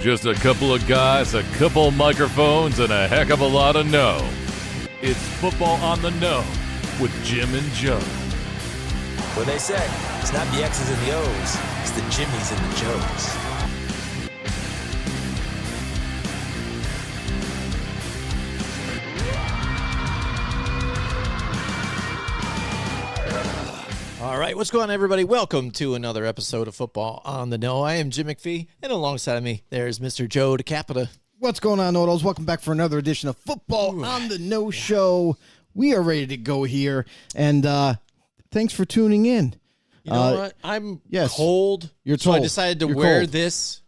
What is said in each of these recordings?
Just a couple of guys, a couple microphones, and a heck of a lot of know. It's Football on the Know with Jim and Joe. What they say, it's not the X's and the O's, it's the Jimmies and the Joes. All right, what's going on, everybody? Welcome to another episode of Football on the Know. I am Jim McPhee, and alongside of me, there's Mr. Joe DeCapita. What's going on, Odos? Welcome back for another edition of Football on the Know Show. We are ready to go here, and thanks for tuning in. You know what? I'm cold, You're so I told. decided to You're wear cold. this.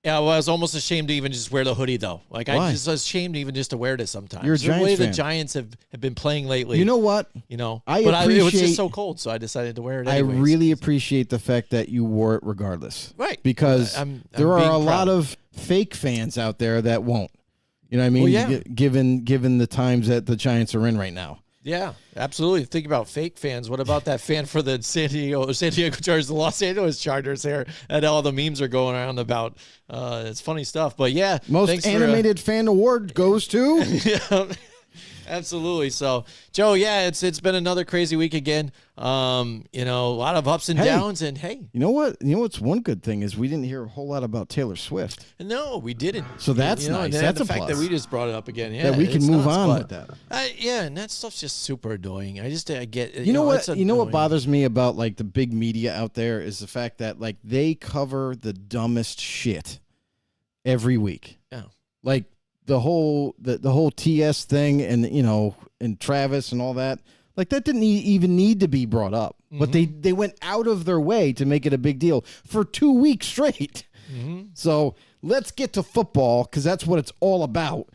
Yeah, well, I was almost ashamed to even just wear the hoodie, though. Like, Why? I just was ashamed even just to wear this sometimes. You're a the way Giants the fan. Giants have been playing lately. You know what? You know, I it was appreciate- just so cold, so I decided to wear it I anyways. really appreciate the fact that you wore it regardless. Right. Because I'm there being are a lot proud. of fake fans out there that won't. You know what I mean? Well, yeah. Given the times that the Giants are in right now. Yeah, absolutely. Think about fake fans. What about that fan for the San Diego Chargers, the Los Angeles Chargers here, and all the memes are going around about? It's funny stuff. But yeah, Most thanks animated fan award goes to... Yeah, absolutely. So, Joe, yeah, it's been another crazy week again. You know, a lot of ups and Hey. downs, and hey, You know what? You know what's one good thing is we didn't hear a whole lot about Taylor Swift. no, we didn't. So that's You know, nice. and That's the a fact plus. that we just brought it up again. Yeah, That we can it's move nuts, on but, with that. yeah, and that stuff's just super annoying. I get it. You know what? it's You know what annoying. bothers me about like the big media out there is the fact that like they cover the dumbest shit every week. Yeah. Like the whole TS thing, and and Travis and all that. Like that didn't even need to be brought up, but they went out of their way to make it a big deal for 2 weeks straight. So let's get to football because that's what it's all about.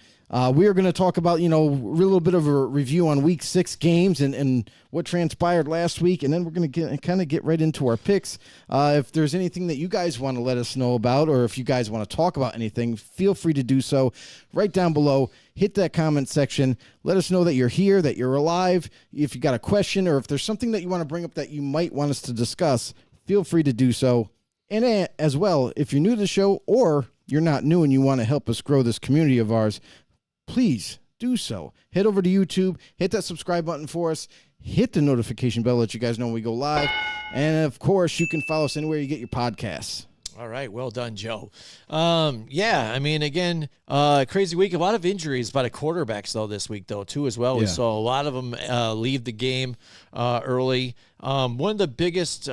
We are going to talk about, a little bit of a review on week 6 games and what transpired last week. And then we're going to kind of get right into our picks. If there's anything that you guys want to let us know about, or if you guys want to talk about anything, feel free to do so right down below. Hit that comment section. Let us know that you're here, that you're alive. If you got a question, or if there's something that you want to bring up that you might want us to discuss, feel free to do so. And as well, if you're new to the show or you're not new and you want to help us grow this community of ours, please do so. Head over to YouTube, hit that subscribe button for us, hit the notification bell, let you guys know when we go live. And of course, you can follow us anywhere you get your podcasts. All right, well done, Joe. Yeah, I mean, again, crazy week. A lot of injuries by the quarterbacks, though, this week, though, too, as well. We Yeah. saw a lot of them leave the game early. One of the biggest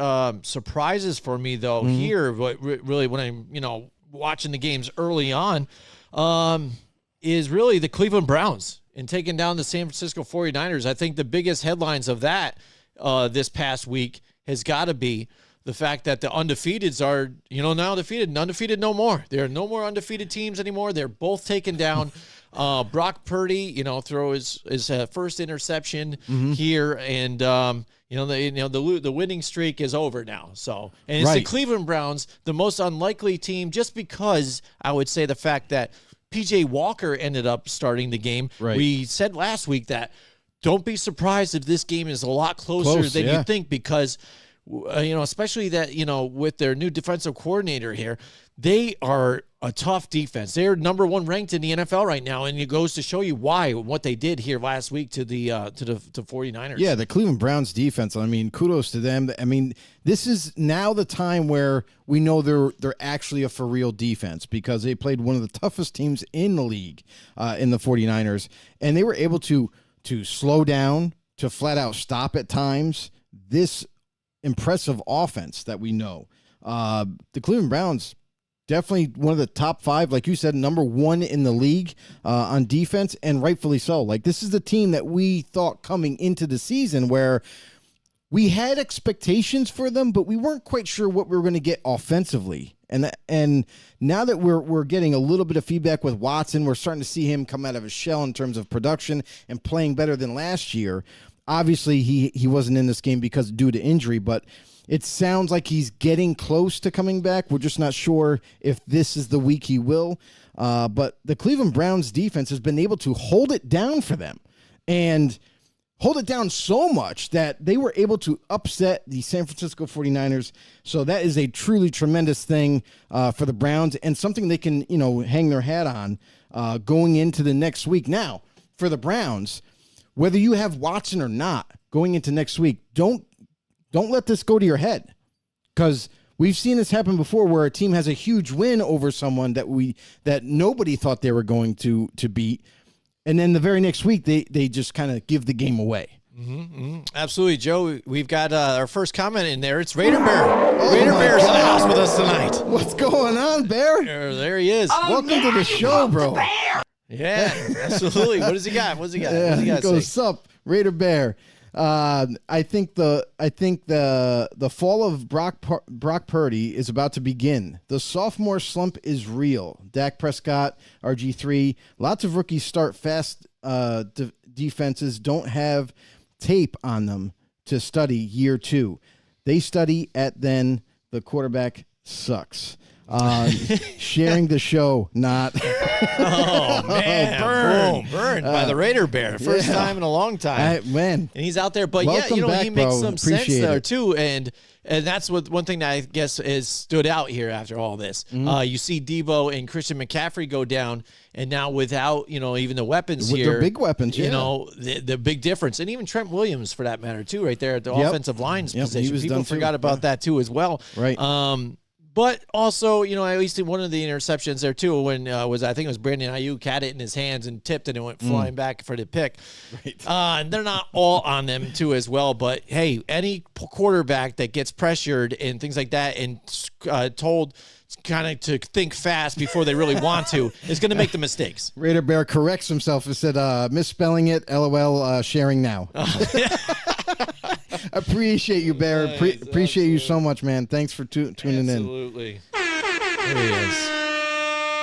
surprises for me, though, here, really, when I'm, watching the games early on, is really the Cleveland Browns and taking down the San Francisco 49ers. I think the biggest headlines of that this past week has got to be the fact that the undefeateds are, now defeated and undefeated no more. There are no more undefeated teams anymore. They're both taken down. Brock Purdy, throw his first interception here, and the winning streak is over now. So, and it's the Right. Cleveland Browns, the most unlikely team, just because I would say the fact that PJ Walker ended up starting the game. Right. We said last week that don't be surprised if this game is a lot closer than yeah. you think, because especially that, with their new defensive coordinator here, they are a tough defense. They're number 1 ranked in the NFL right now, and it goes to show you why, what they did here last week to the 49ers. Yeah, the Cleveland Browns defense, I mean, kudos to them. I mean, this is now the time where we know they're actually a for real defense, because they played one of the toughest teams in the league in the 49ers, and they were able to slow down, to flat out stop at times this impressive offense that we know. The Cleveland Browns, definitely one of the top 5, like you said, number 1 in the league on defense, and rightfully so. Like, this is the team that we thought coming into the season where we had expectations for them, but we weren't quite sure what we were going to get offensively. And now that we're getting a little bit of feedback with Watson, we're starting to see him come out of his shell in terms of production and playing better than last year. Obviously, he wasn't in this game because due to injury, but it sounds like he's getting close to coming back. We're just not sure if this is the week he will. But the Cleveland Browns defense has been able to hold it down for them. And hold it down so much that they were able to upset the San Francisco 49ers. So that is a truly tremendous thing for the Browns and something they can, hang their hat on going into the next week. Now, for the Browns, whether you have Watson or not going into next week, don't let this go to your head, because we've seen this happen before where a team has a huge win over someone that nobody thought they were going to beat. And then the very next week, they just kind of give the game away. Absolutely, Joe. We've got our first comment in there. It's Raider Bear. Raider Bear's in the house with us tonight. What's going on, Bear? There he is. Welcome to the show, bro. Yeah, absolutely. What does he got? What's he got? Yeah, What's he got he to goes, say? "Sup, Raider Bear." I think the fall of Brock Purdy is about to begin. The sophomore slump is real. Dak Prescott, RG3, lots of rookies start fast. Defenses don't have tape on them to study year 2. They study at then. The quarterback sucks. Sharing the show, not. Oh, man. Burned by the Raider Bear. First time in a long time. Man. And he's out there. But, Welcome back, he makes bro. some Appreciate sense there, it. too. And that's one thing that I guess has stood out here after all this. You see Debo and Christian McCaffrey go down, and now without, even the weapons With here. their big weapons, yeah. The big difference. And even Trent Williams, for that matter, too, right there at the Yep. offensive line's Yep, he position. was People done, too. forgot about that, too, as well. Right. But also, at least in one of the interceptions there too, when I think it was Brandon Ayuk had it in his hands and tipped and it went flying back for the pick. Right. And they're not all on them too as well. But hey, any quarterback that gets pressured and things like that and told kind of to think fast before they really want to is going to make the mistakes. Raider Bear corrects himself and said, misspelling it, LOL, sharing now. Appreciate you, Bear. Appreciate you so much, man. Thanks for tuning in. Absolutely. There he is.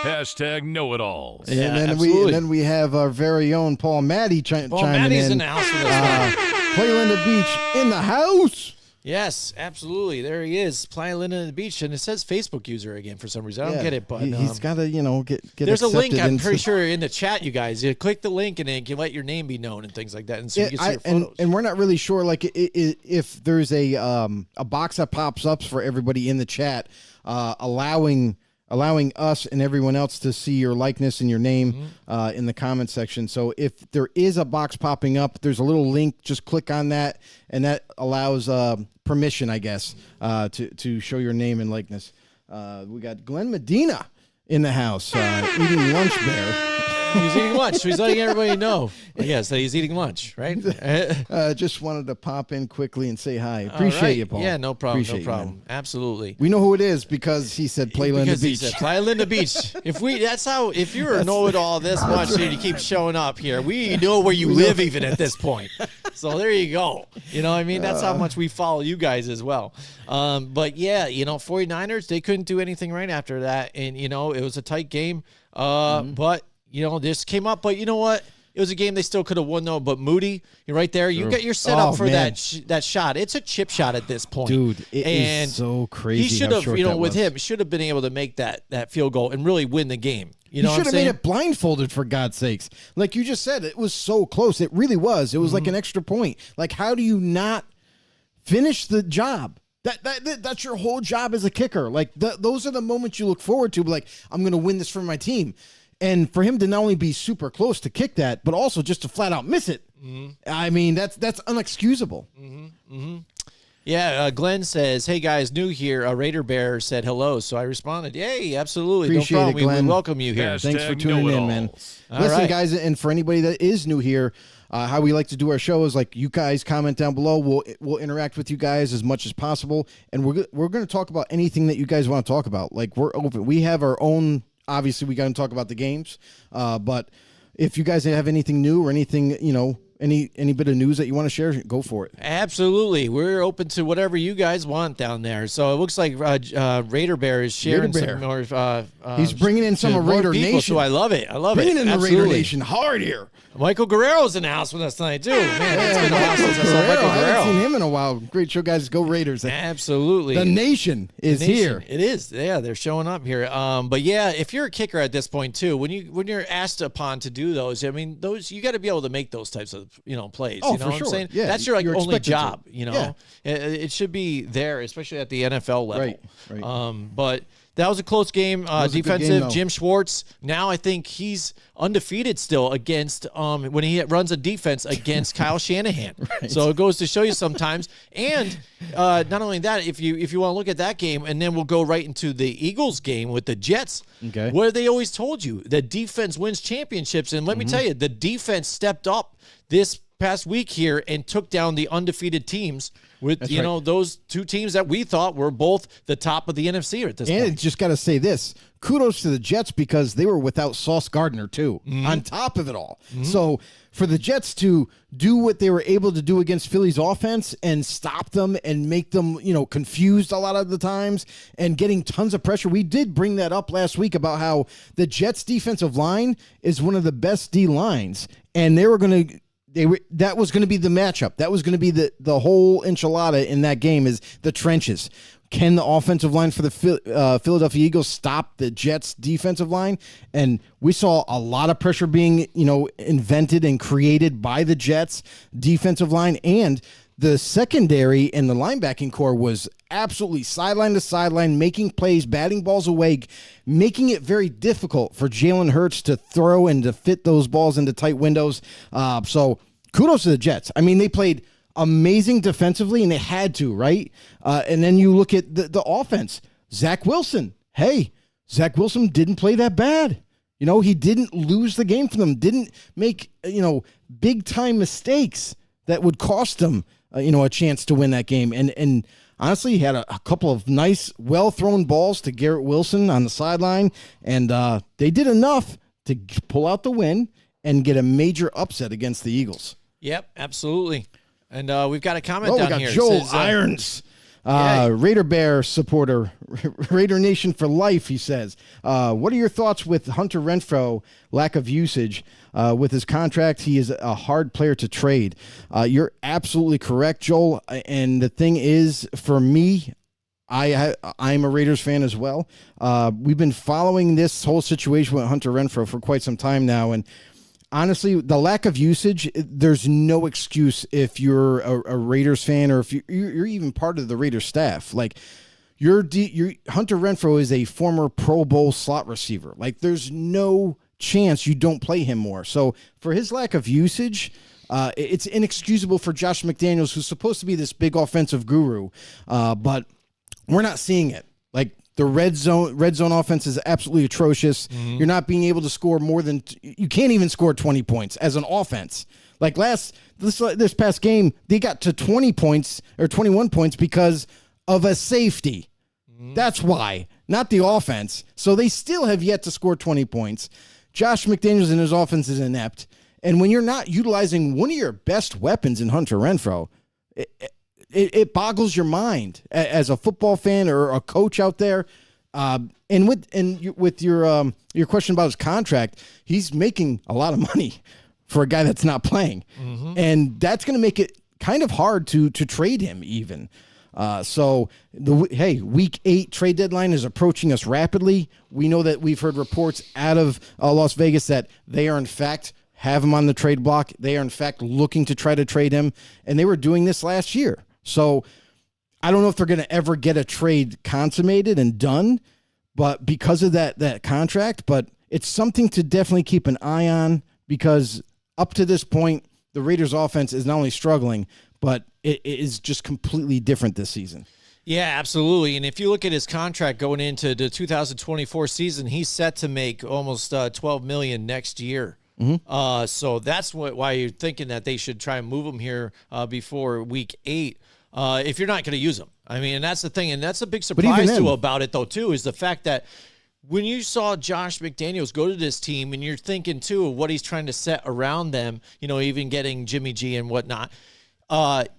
Hashtag know-it-alls. Yeah, And absolutely. then we have our very own Paul Matty chiming Maddie's in in. the house with us. Playland Beach in the house. Yes, absolutely. There he is, Playa Linda Beach, and it says Facebook user again for some reason. I don't get it, but he's got to, get there's a link. accepted I'm into- pretty sure in the chat, you guys. You click the link and then you can let your name be known and things like that, and so you can see your photos. And we're not really sure, if there's a box that pops up for everybody in the chat, allowing us and everyone else to see your likeness and your name in the comment section. So if there is a box popping up, there's a little link. Just click on that, and that allows permission, I guess, to show your name and likeness. We got Glenn Medina in the house eating lunch, Bear. He's eating lunch. So he's letting everybody know. Yes, that he's eating lunch, right? Just wanted to pop in quickly and say hi. All Appreciate right. you, Paul. Yeah, no problem. Appreciate No you, problem. man. Absolutely. We know who it is because he said Playland Because he Beach. said Playa Linda Beach. If you're a know-it-all this much and you keep showing up here, we know where you live even at this point. So there you go. You know what I mean? That's how much we follow you guys as well. But yeah, 49ers, they couldn't do anything right after that. And, it was a tight game. But, this came up. But you know what? It was a game they still could have won, though. But Moody, you're right there. You got your setup for man. that shot. It's a chip shot at this point. Dude, it and is so crazy. He should how have, short with that was. him, should have been able to make that field goal and really win the game. You He know what I'm should have made saying? it blindfolded, for God's sakes. Like you just said, it was so close. It really was. It was like an extra point. Like, how do you not finish the job? That's your whole job as a kicker. Like, those are the moments you look forward to. Like, I'm going to win this for my team. And for him to not only be super close to kick that, but also just to flat out miss it. I mean, that's unexcusable. Yeah, Glenn says, "Hey guys, new here. Raider Bear said hello, so I responded, "Yay, absolutely, Appreciate no problem. it, Glenn. We welcome you here." Yes. Thanks for Hashtag tuning in, man. know-it-alls. All Listen, right. guys, and for anybody that is new here, how we like to do our show is like you guys comment down below. We'll interact with you guys as much as possible, and we're going to talk about anything that you guys want to talk about. Like, we're open. We have our own. Obviously, we got to talk about the games, but if you guys have anything new or anything, any bit of news that you want to share, go for it. Absolutely, we're open to whatever you guys want down there. So it looks like Raider Bear is sharing Raider some more. He's bringing in some to of more Raider people, Nation. So I love it. I love Bringing it. in the Absolutely. Raider Nation hard here. Michael Guerrero's in the house with us tonight too. Man, it's been a while since I saw Guerrero. Michael I haven't seen Guerrero. him in a while. Great show, guys. Go Raiders. Absolutely. The nation is Nation. here. It is. Yeah, they're showing up here. But yeah, if you're a kicker at this point too, when you're asked upon to do those, I mean, you got to be able to make those types of plays. Oh, you know for what sure. I'm saying? Yeah, That's your you're only expected to. job. Yeah. It should be there, especially at the NFL level. Right. But that was a close game. was a good Defensive. game, though. Jim Schwartz. Now I think he's undefeated still against when he runs a defense against Kyle Shanahan. So it goes to show you sometimes. And not only that, if you want to look at that game, and then we'll go right into the Eagles game with the Jets, where they always told you the defense wins championships. And let me tell you, the defense stepped up this past week here and took down the undefeated teams with those two teams that we thought were both the top of the NFC at this point. And just got to say this, kudos to the Jets because they were without Sauce Gardner too, on top of it all. So for the Jets to do what they were able to do against Philly's offense and stop them and make them, confused a lot of the times and getting tons of pressure. We did bring that up last week about how the Jets defensive line is one of the best D lines, and they were going to that was going to be the matchup. That was going to be the whole enchilada in that game is the trenches. Can the offensive line for the Philadelphia Eagles stop the Jets defensive line? And we saw a lot of pressure being, invented and created by the Jets defensive line, and the secondary and the linebacking core was absolutely sideline to sideline, making plays, batting balls away, making it very difficult for Jalen Hurts to throw and to fit those balls into tight windows. So kudos to the Jets. I mean, they played amazing defensively, and they had to, right? And then you look at the offense. Zach Wilson. Hey, Zach Wilson didn't play that bad. He didn't lose the game for them, didn't make, big-time mistakes that would cost them, a chance to win that game. And honestly, he had a couple of nice, well-thrown balls to Garrett Wilson on the sideline, and they did enough to pull out the win and get a major upset against the Eagles. Yep, absolutely. And we've got a comment down we got here. Joel It says, Irons, Raider Bear supporter, Raider Nation for life, he says. What are your thoughts with Hunter Renfrow, lack of usage? With his contract, he is a hard player to trade. You're absolutely correct, Joel. And the thing is, for me, I'm a Raiders fan as well. We've been following this whole situation with Hunter Renfrow for quite some time now, and honestly, the lack of usage, there's no excuse if you're a Raiders fan or if you're even part of the Raiders staff. Like, Hunter Renfrow is a former Pro Bowl slot receiver. Like, there's no chance you don't play him more. So for his lack of usage, it's inexcusable for Josh McDaniels, who's supposed to be this big offensive guru, but we're not seeing it. Like, the red zone offense is absolutely atrocious. You're not being able to score more than you can't even score 20 points as an offense. Like this past game, they got to 20 points or 21 points because of a safety. That's why, not the offense. So they still have yet to score 20 points. Josh McDaniels and his offense is inept. And when you're not utilizing one of your best weapons in Hunter Renfrow, it boggles your mind as a football fan or a coach out there. And with your question about his contract, he's making a lot of money for a guy that's not playing, and that's going to make it kind of hard to trade him even. So week 8 trade deadline is approaching us rapidly. We know that we've heard reports out of Las Vegas that they are in fact have him on the trade block. They are in fact looking to try to trade him, and they were doing this last year. So I don't know if they're going to ever get a trade consummated and done, but because of that contract, but it's something to definitely keep an eye on, because up to this point, the Raiders offense is not only struggling, but it is just completely different this season. Yeah, absolutely. And if you look at his contract going into the 2024 season, he's set to make almost $12 million next year. So that's why you're thinking that they should try and move him here before week 8. If you're not going to use them. I mean, and that's the thing. And that's a big surprise about it, though, too, is the fact that when you saw Josh McDaniels go to this team and you're thinking, too, of what he's trying to set around them, even getting Jimmy G and whatnot,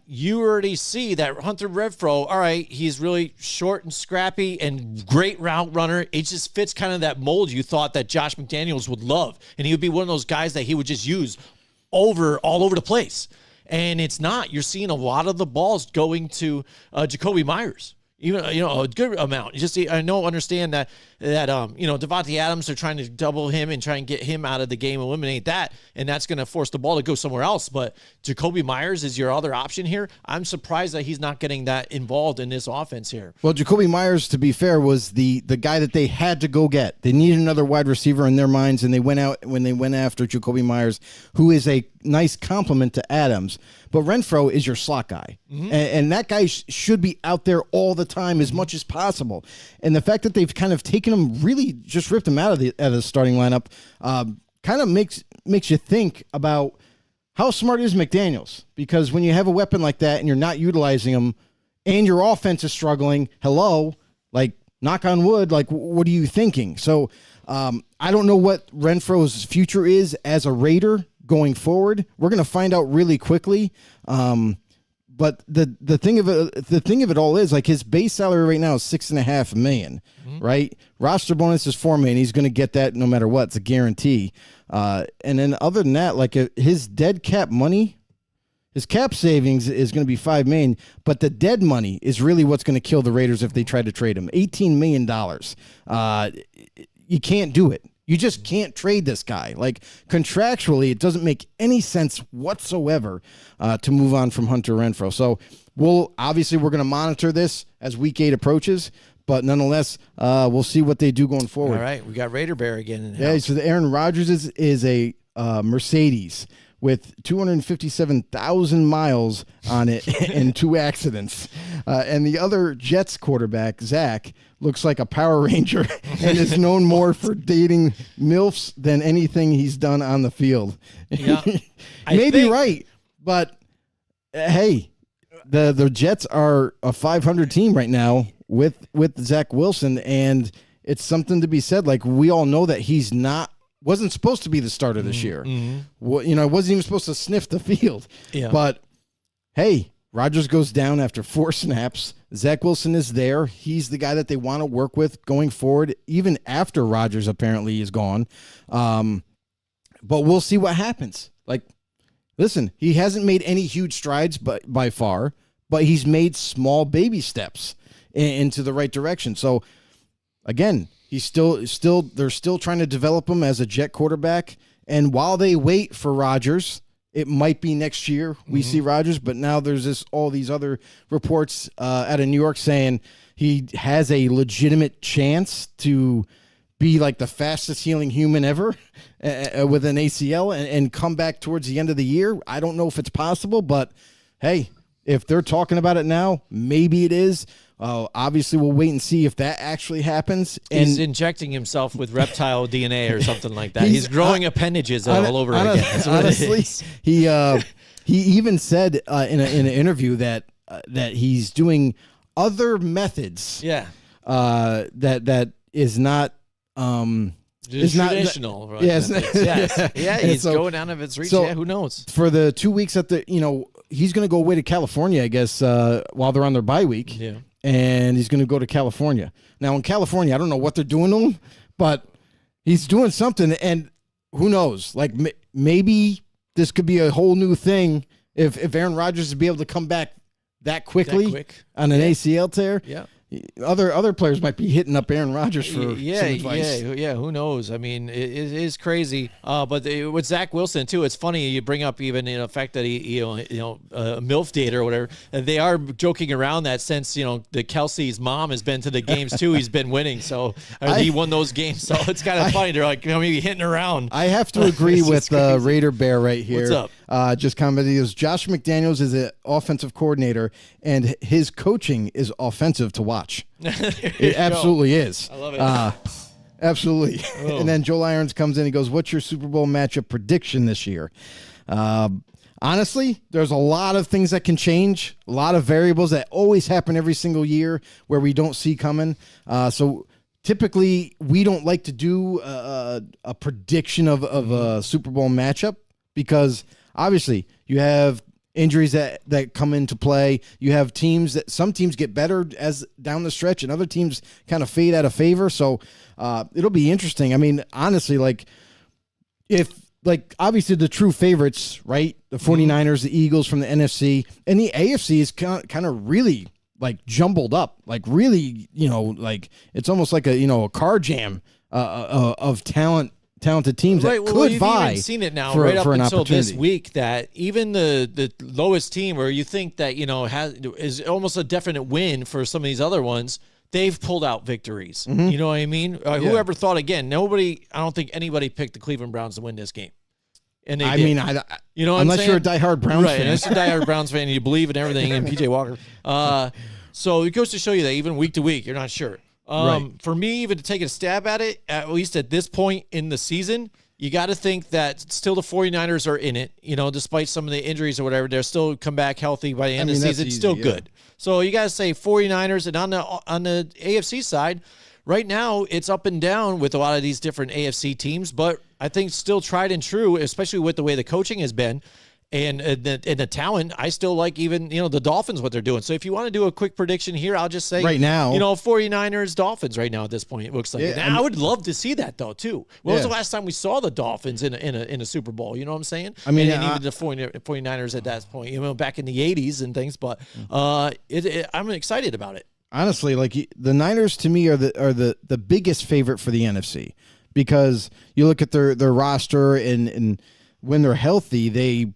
you already see that Hunter Renfrow, all right, he's really short and scrappy and great route runner. It just fits kind of that mold you thought that Josh McDaniels would love. And he would be one of those guys that he would just use all over the place. And it's not. You're seeing a lot of the balls going to Jacoby Myers. even a good amount. I understand that Devontae Adams, they're trying to double him and try and get him out of the game, eliminate that, and that's going to force the ball to go somewhere else. But Jakobi Meyers is your other option here. I'm surprised that he's not getting that involved in this offense here. Well, Jakobi Meyers, to be fair, was the guy that they had to go get. They needed another wide receiver in their minds, and they went after Jakobi Meyers, who is a nice complement to Adams. But Renfrow is your slot guy, and that guy should be out there all the time as much as possible. And the fact that they've kind of taken him, really just ripped him out of the starting lineup, kind of makes you think about how smart is McDaniels. Because when you have a weapon like that and you're not utilizing him, and your offense is struggling, knock on wood, what are you thinking? So I don't know what Renfrow's future is as a Raider going forward. We're going to find out really quickly. But the thing of it all is, his base salary right now is $6.5 million, right? Roster bonus is $4 million. He's going to get that no matter what. It's a guarantee. And then other than that, his dead cap money, his cap savings is going to be $5 million, but the dead money is really what's going to kill the Raiders if they try to trade him. $18 million. You can't do it. You just can't trade this guy. Contractually, it doesn't make any sense whatsoever to move on from Hunter Renfrow. So we're going to monitor this as Week 8 approaches, but nonetheless, we'll see what they do going forward. All right, we got Raider Bear again in the house. house. So the Aaron Rodgers is a Mercedes with 257,000 miles on it and 2 accidents. And the other Jets quarterback, Zach, looks like a Power Ranger and is known more for dating MILFs than anything he's done on the field. Yeah, Maybe right, but hey, the Jets are a 500 team right now with Zach Wilson, and it's something to be said. We all know that he's wasn't supposed to be the starter this year. Wasn't even supposed to sniff the field. Yeah. But hey, Rodgers goes down after 4 snaps. Zach Wilson is there. He's the guy that they want to work with going forward, even after Rodgers apparently is gone. But we'll see what happens. Listen, he hasn't made any huge strides by far, but he's made small baby steps into the right direction. So again, he's they're still trying to develop him as a Jet quarterback. And while they wait for Rodgers, it might be next year we see Rodgers, but now there's all these other reports out of New York saying he has a legitimate chance to be the fastest healing human ever with an ACL and come back towards the end of the year. I don't know if it's possible, but hey, if they're talking about it now, maybe it is. Obviously, we'll wait and see if that actually happens. And he's injecting himself with reptile DNA or something like that. He's growing appendages all over again. That's what honestly, it is. he even said in an interview that he's doing other methods. Yeah. That is not. It's traditional. Not, yes. Yes. Yeah. He's going out of its reach. So yeah. Who knows? For the 2 weeks he's going to go away to California, I guess, while they're on their bye week. Yeah. And he's going to go to California. Now, in California, I don't know what they're doing to him, but he's doing something. And who knows? Maybe this could be a whole new thing if Aaron Rodgers would be able to come back that quickly on an ACL tear. Yeah. Other players might be hitting up Aaron Rodgers for some advice. Yeah. Who knows? I mean, it is crazy. But with Zach Wilson too, it's funny you bring up even the fact that he MILF date or whatever. They are joking around that since the Kelsey's mom has been to the games too. He's been winning, so he won those games. So it's kind of funny. They're maybe hitting around. I have to agree with Raider Bear right here. What's up? Just commenting, Josh McDaniels is an offensive coordinator, and his coaching is offensive to watch. It absolutely is. I love it. Absolutely. Oh. And then Joel Irons comes in. He goes, "What's your Super Bowl matchup prediction this year?" Honestly, there's a lot of things that can change. A lot of variables that always happen every single year where we don't see coming. So typically, we don't like to do a prediction of a Super Bowl matchup because obviously you have injuries that come into play. You have some teams get better as down the stretch and other teams kind of fade out of favor. So it'll be interesting. I mean, honestly, obviously the true favorites, right? The 49ers, the Eagles from the NFC, and the AFC is kind of really like jumbled up, like really, like it's almost like a car jam of talented teams that Well, could you've vie even seen it now, for, right up for an until this opportunity. week, that even the lowest team, where you think that is almost a definite win for some of these other ones, they've pulled out victories. Mm-hmm. You know what I mean? Whoever thought, again, I don't think anybody picked the Cleveland Browns to win this game. And they did. mean, unless you're a diehard Browns right, fan. Unless you're a diehard Browns fan and you believe in everything in PJ Walker. So it goes to show you that even week to week, you're not sure. Right. For me, even to take a stab at it, at least at this point in the season, you got to think that still the 49ers are in it. Despite some of the injuries or whatever, they'll still come back healthy by the end of the that's season. It's easy, still yeah. good. So you got to say 49ers, and on the AFC side, right now it's up and down with a lot of these different AFC teams, but I think still tried and true, especially with the way the coaching has been. And the talent, I still like even, the Dolphins, what they're doing. So if you want to do a quick prediction here, I'll just say Right now, 49ers, Dolphins right now at this point, it looks like. Yeah, And I mean- I would love to see that, though, too. When was Yeah. the last time we saw the Dolphins in a Super Bowl? You know what I'm saying? I mean, and even the 49ers at that point, back in the 80s and things. But I'm excited about it. honestly, like the Niners to me are the biggest favorite for the NFC, because you look at their roster and when they're healthy, they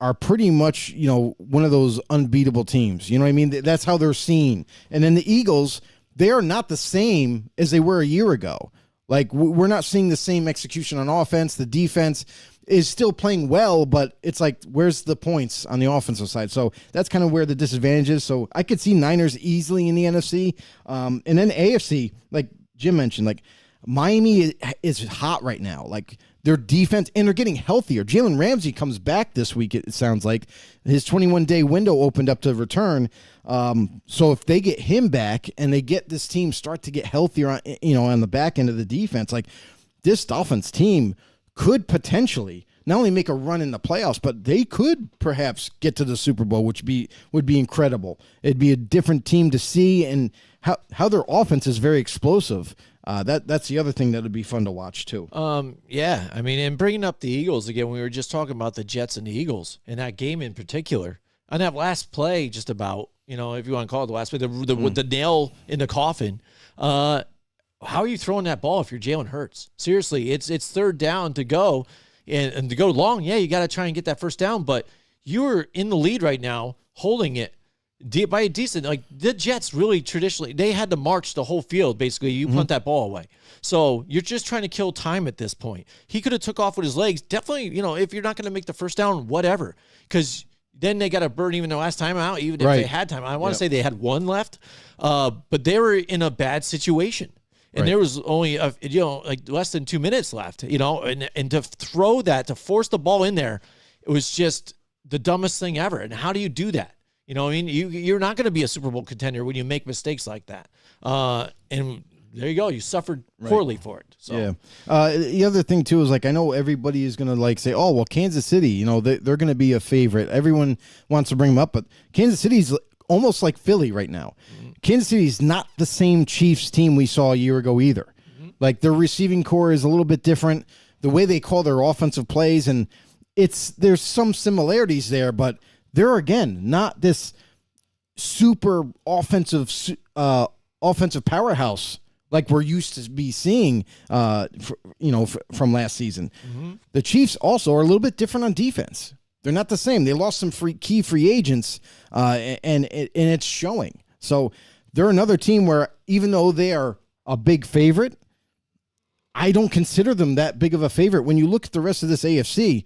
are pretty much, one of those unbeatable teams. You know what I mean? That's how they're seen. And then the Eagles, they are not the same as they were a year ago. Like, we're not seeing the same execution on offense. The defense is still playing well, but it's like, where's the points on the offensive side? So that's kind of where the disadvantage is. So I could see Niners easily in the NFC. And then AFC, like Jim mentioned, like Miami is hot right now. Like, their defense, and they're getting healthier. Jalen Ramsey comes back this week, it sounds like. His 21-day window opened up to return. So if they get him back and they get this team start to get healthier on the back end of the defense, like, this Dolphins team could potentially not only make a run in the playoffs, but they could perhaps get to the Super Bowl, which would be incredible. It'd be a different team to see, and how their offense is very explosive. That's the other thing that would be fun to watch too. Yeah, I mean, and bringing up the Eagles again, we were just talking about the Jets and the Eagles and that game in particular. On that last play, just about, if you want to call it the last play, with the nail in the coffin. How are you throwing that ball if you're Jalen Hurts? Seriously, it's third down to go, and to go long. Yeah, you got to try and get that first down, but you're in the lead right now, holding it by a decent, like the Jets really traditionally, they had to march the whole field. Basically, you punt that ball away. So you're just trying to kill time at this point. He could have took off with his legs. Definitely, if you're not going to make the first down, whatever, because then they got to burn even the last time out, even if they had time. I want to say they had one left, but they were in a bad situation. And there was only, like less than 2 minutes left, and to throw that, to force the ball in there, it was just the dumbest thing ever. And how do you do that? You know what I mean? You're not going to be a Super Bowl contender when you make mistakes like that. And there you go. You suffered poorly for it. So. Yeah. The other thing, too, is like, I know everybody is going to say, oh, well, Kansas City, they're going to be a favorite. Everyone wants to bring them up, but Kansas City's almost like Philly right now. Mm-hmm. Kansas City is not the same Chiefs team we saw a year ago either. Mm-hmm. Like, their receiving core is a little bit different. The way they call their offensive plays, and there's some similarities there, but they're, again, not this super offensive powerhouse like we're used to be seeing, from last season. Mm-hmm. The Chiefs also are a little bit different on defense. They're not the same. They lost some key free agents, and it's showing. So they're another team where, even though they are a big favorite, I don't consider them that big of a favorite. When you look at the rest of this AFC,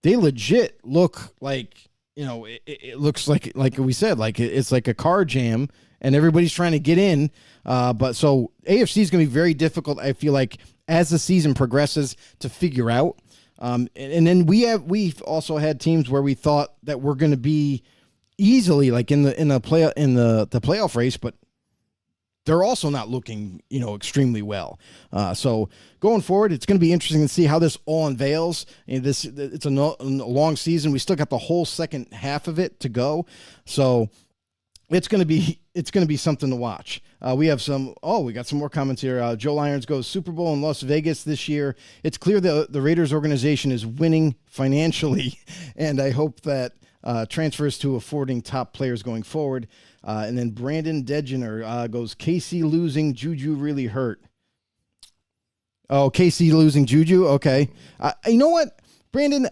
they legit look like, it looks like we said, like it's like a car jam, and everybody's trying to get in. But so AFC is going to be very difficult, I feel like, as the season progresses, to figure out. And then we've also had teams where we thought that we're going to be easily like in the playoff race, but they're also not looking, extremely well. So going forward, it's going to be interesting to see how this all unveils. And it's a long season. We still got the whole second half of it to go. So it's going to be something to watch. We got some more comments here. Joe Lyons goes, Super Bowl in Las Vegas this year. It's clear that the Raiders organization is winning financially, and I hope that transfers to affording top players going forward. And then Brandon Degener goes, KC losing Juju really hurt. Oh, KC losing Juju? Okay. You know what, Brandon?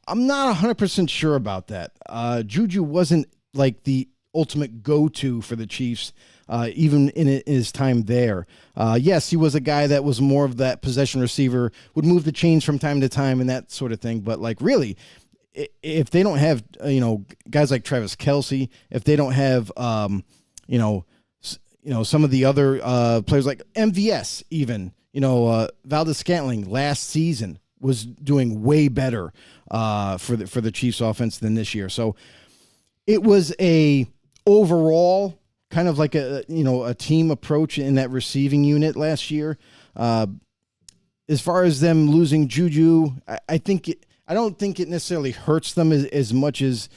I'm not 100% sure about that. Juju wasn't like the ultimate go-to for the Chiefs, even in his time there. Yes, he was a guy that was more of that possession receiver, would move the chains from time to time and that sort of thing. But like really, if they don't have, guys like Travis Kelce, if they don't have, some of the other players like MVS even, Valdez-Scantling last season was doing way better for the Chiefs offense than this year. So it was a overall kind of like a team approach in that receiving unit last year. As far as them losing Juju, I don't think it necessarily hurts them as much as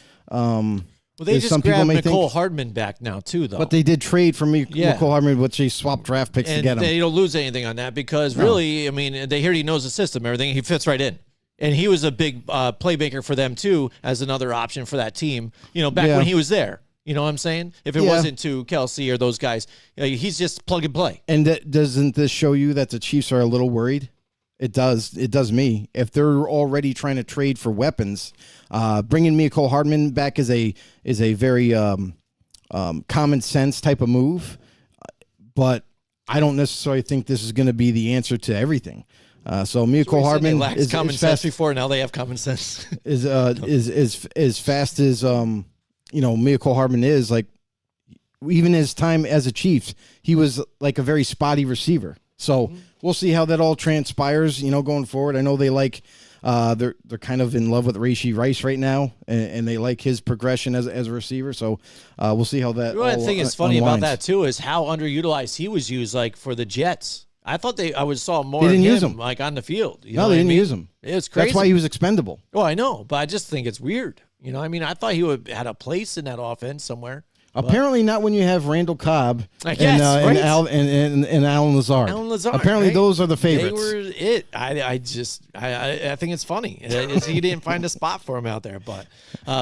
they as just some people grabbed may Nicole think. Hardman back now too, though. But they did trade for me, Nicole Hardman, which they swapped draft picks to and get him. they don't lose anything on that because really, I mean, they hear he knows the system, everything. He fits right in. And he was a big playmaker for them too, as another option for that team. Back when he was there. You know what I'm saying? If it wasn't to Kelce or those guys, he's just plug and play. And doesn't this show you that the Chiefs are a little worried? It does. It does me. If they're already trying to trade for weapons, bringing Nicole Hardman back is a very common sense type of move. But I don't necessarily think this is going to be the answer to everything. So Nicole Hardman is common sense before. Now they have common sense. is as fast as Nicole Hardman is. Like even his time as a Chiefs, he was like a very spotty receiver. So we'll see how that all transpires, going forward. I know they like they're kind of in love with Rashee Rice right now, and they like his progression as a receiver. So we'll see how that. One thing is funny about that too is how underutilized he was used, like for the Jets. I thought saw more. They didn't of use him him. Like on the field. No, they didn't use him. It's crazy. That's why he was expendable. Oh, I know, but I just think it's weird. I thought he would had a place in that offense somewhere. Apparently not when you have Randall Cobb I guess, and, right? and Alan Lazard. Apparently right? those are the favorites. They were it. I think it's funny. He didn't find a spot for him out there, but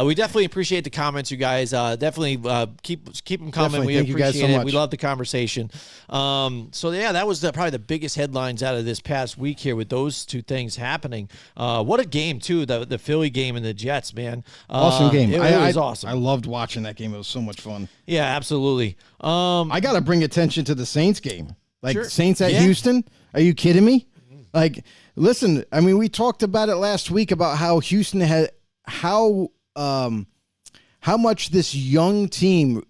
we definitely appreciate the comments, you guys. Definitely keep them coming. Definitely. We Thank you guys appreciate so it. much. We love the conversation. That was probably the biggest headlines out of this past week here with those two things happening. What a game too, the Philly game and the Jets, man. Awesome game. It was awesome. I loved watching that game. It was so much fun. Yeah, absolutely. I got to bring attention to the Saints game. Like Sure. Saints at Houston. Are you kidding me? Like, listen, I mean, we talked about it last week about how Houston had how much this young team,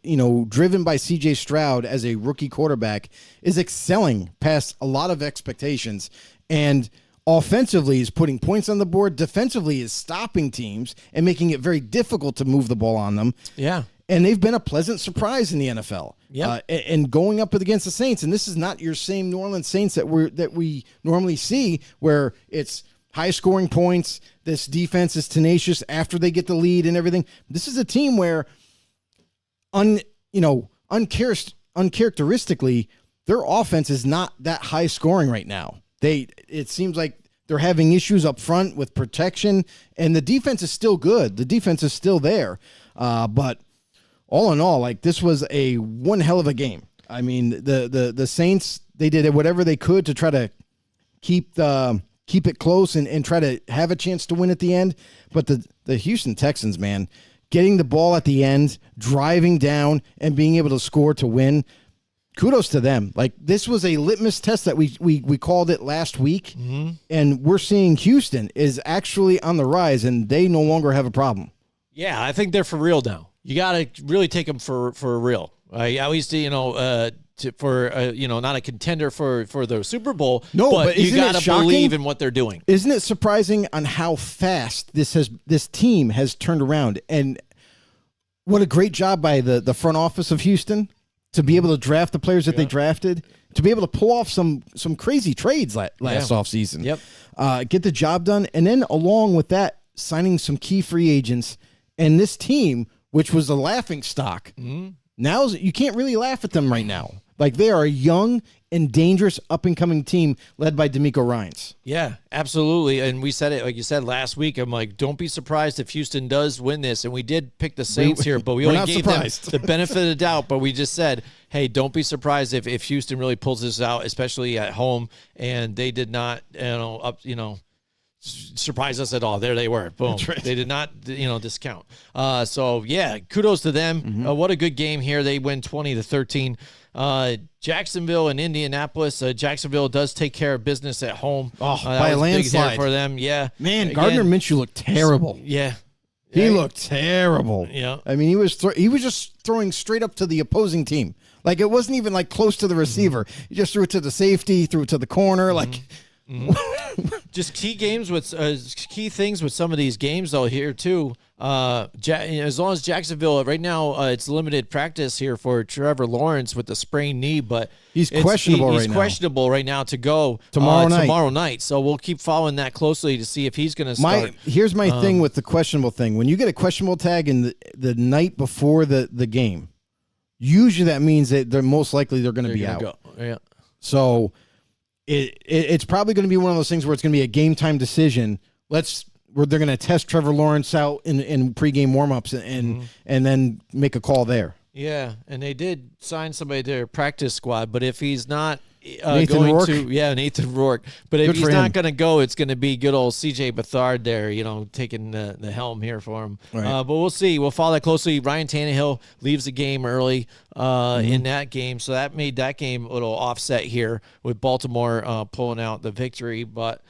driven by CJ Stroud as a rookie quarterback, is excelling past a lot of expectations. And offensively is putting points on the board. Defensively is stopping teams and making it very difficult to move the ball on them. Yeah. And they've been a pleasant surprise in the NFL. Yeah. And going up against the Saints, and this is not your same New Orleans Saints that we normally see, where it's high scoring points. This defense is tenacious after they get the lead and everything. This is a team where, uncharacteristically, their offense is not that high scoring right now. It seems like they're having issues up front with protection, and the defense is still good. The defense is still there, but all in all, like this was one hell of a game. I mean, the Saints, they did whatever they could to try to keep it close and try to have a chance to win at the end. But the Houston Texans, man, getting the ball at the end, driving down, and being able to score to win, kudos to them. Like this was a litmus test that we called it last week, and we're seeing Houston is actually on the rise, and they no longer have a problem. Yeah, I think they're for real now. You got to really take them for real. I always, not a contender for the Super Bowl. No, but you isn't got it to shocking? believe in what they're doing. Isn't it surprising on how fast this team has turned around, and what a great job by the front office of Houston to be able to draft the players that they drafted, to be able to pull off some crazy trades last offseason. Yep. Get the job done, and then along with that, signing some key free agents, and this team, which was a laughing stock, now you can't really laugh at them right now. Like they are a young and dangerous up-and-coming team led by D'Amico Ryans. Yeah, absolutely. And we said it, like you said last week. I'm like, don't be surprised if Houston does win this. And we did pick the Saints here, but we we're only not gave surprised. them the benefit of the doubt. But we just said, hey, don't be surprised if Houston really pulls this out, especially at home. And they did not, surprise us at all. There they were. Boom. Right. They did not, discount. So yeah, kudos to them. Mm-hmm. What a good game here. They win 20-13. Jacksonville and Indianapolis. Jacksonville does take care of business at home. Oh, That by a was big there landslide. for them. Yeah, Man, Again, Gardner Minshew looked terrible. Yeah, He looked terrible. Yeah. I mean, he was just throwing straight up to the opposing team. Like it wasn't even like close to the receiver. He just threw it to the safety, threw it to the corner. Like just key things with some of these games though here too. As long as Jacksonville right now, it's limited practice here for Trevor Lawrence with the sprained knee, but He's questionable he's right now. questionable right now to go Tomorrow night. Tomorrow night, so we'll keep following that closely to see if he's going to start. Here's my thing with the questionable thing. When you get a questionable tag in the night before the game, usually that means that they're most likely they're going to be out. Go. Yeah. So it's probably going to be one of those things where it's going to be a game time decision. Where they're going to test Trevor Lawrence out in pregame warmups and then make a call there. Yeah, and they did sign somebody to their practice squad, but if he's not Nathan going Rourke? Nathan Rourke. But if Good he's for not him. going to go, it's going to be good old C.J. Beathard there, taking the helm here for him. Right. But we'll see. We'll follow that closely. Ryan Tannehill leaves the game early Mm-hmm. in that game, so that made that game a little offset here with Baltimore pulling out the victory. But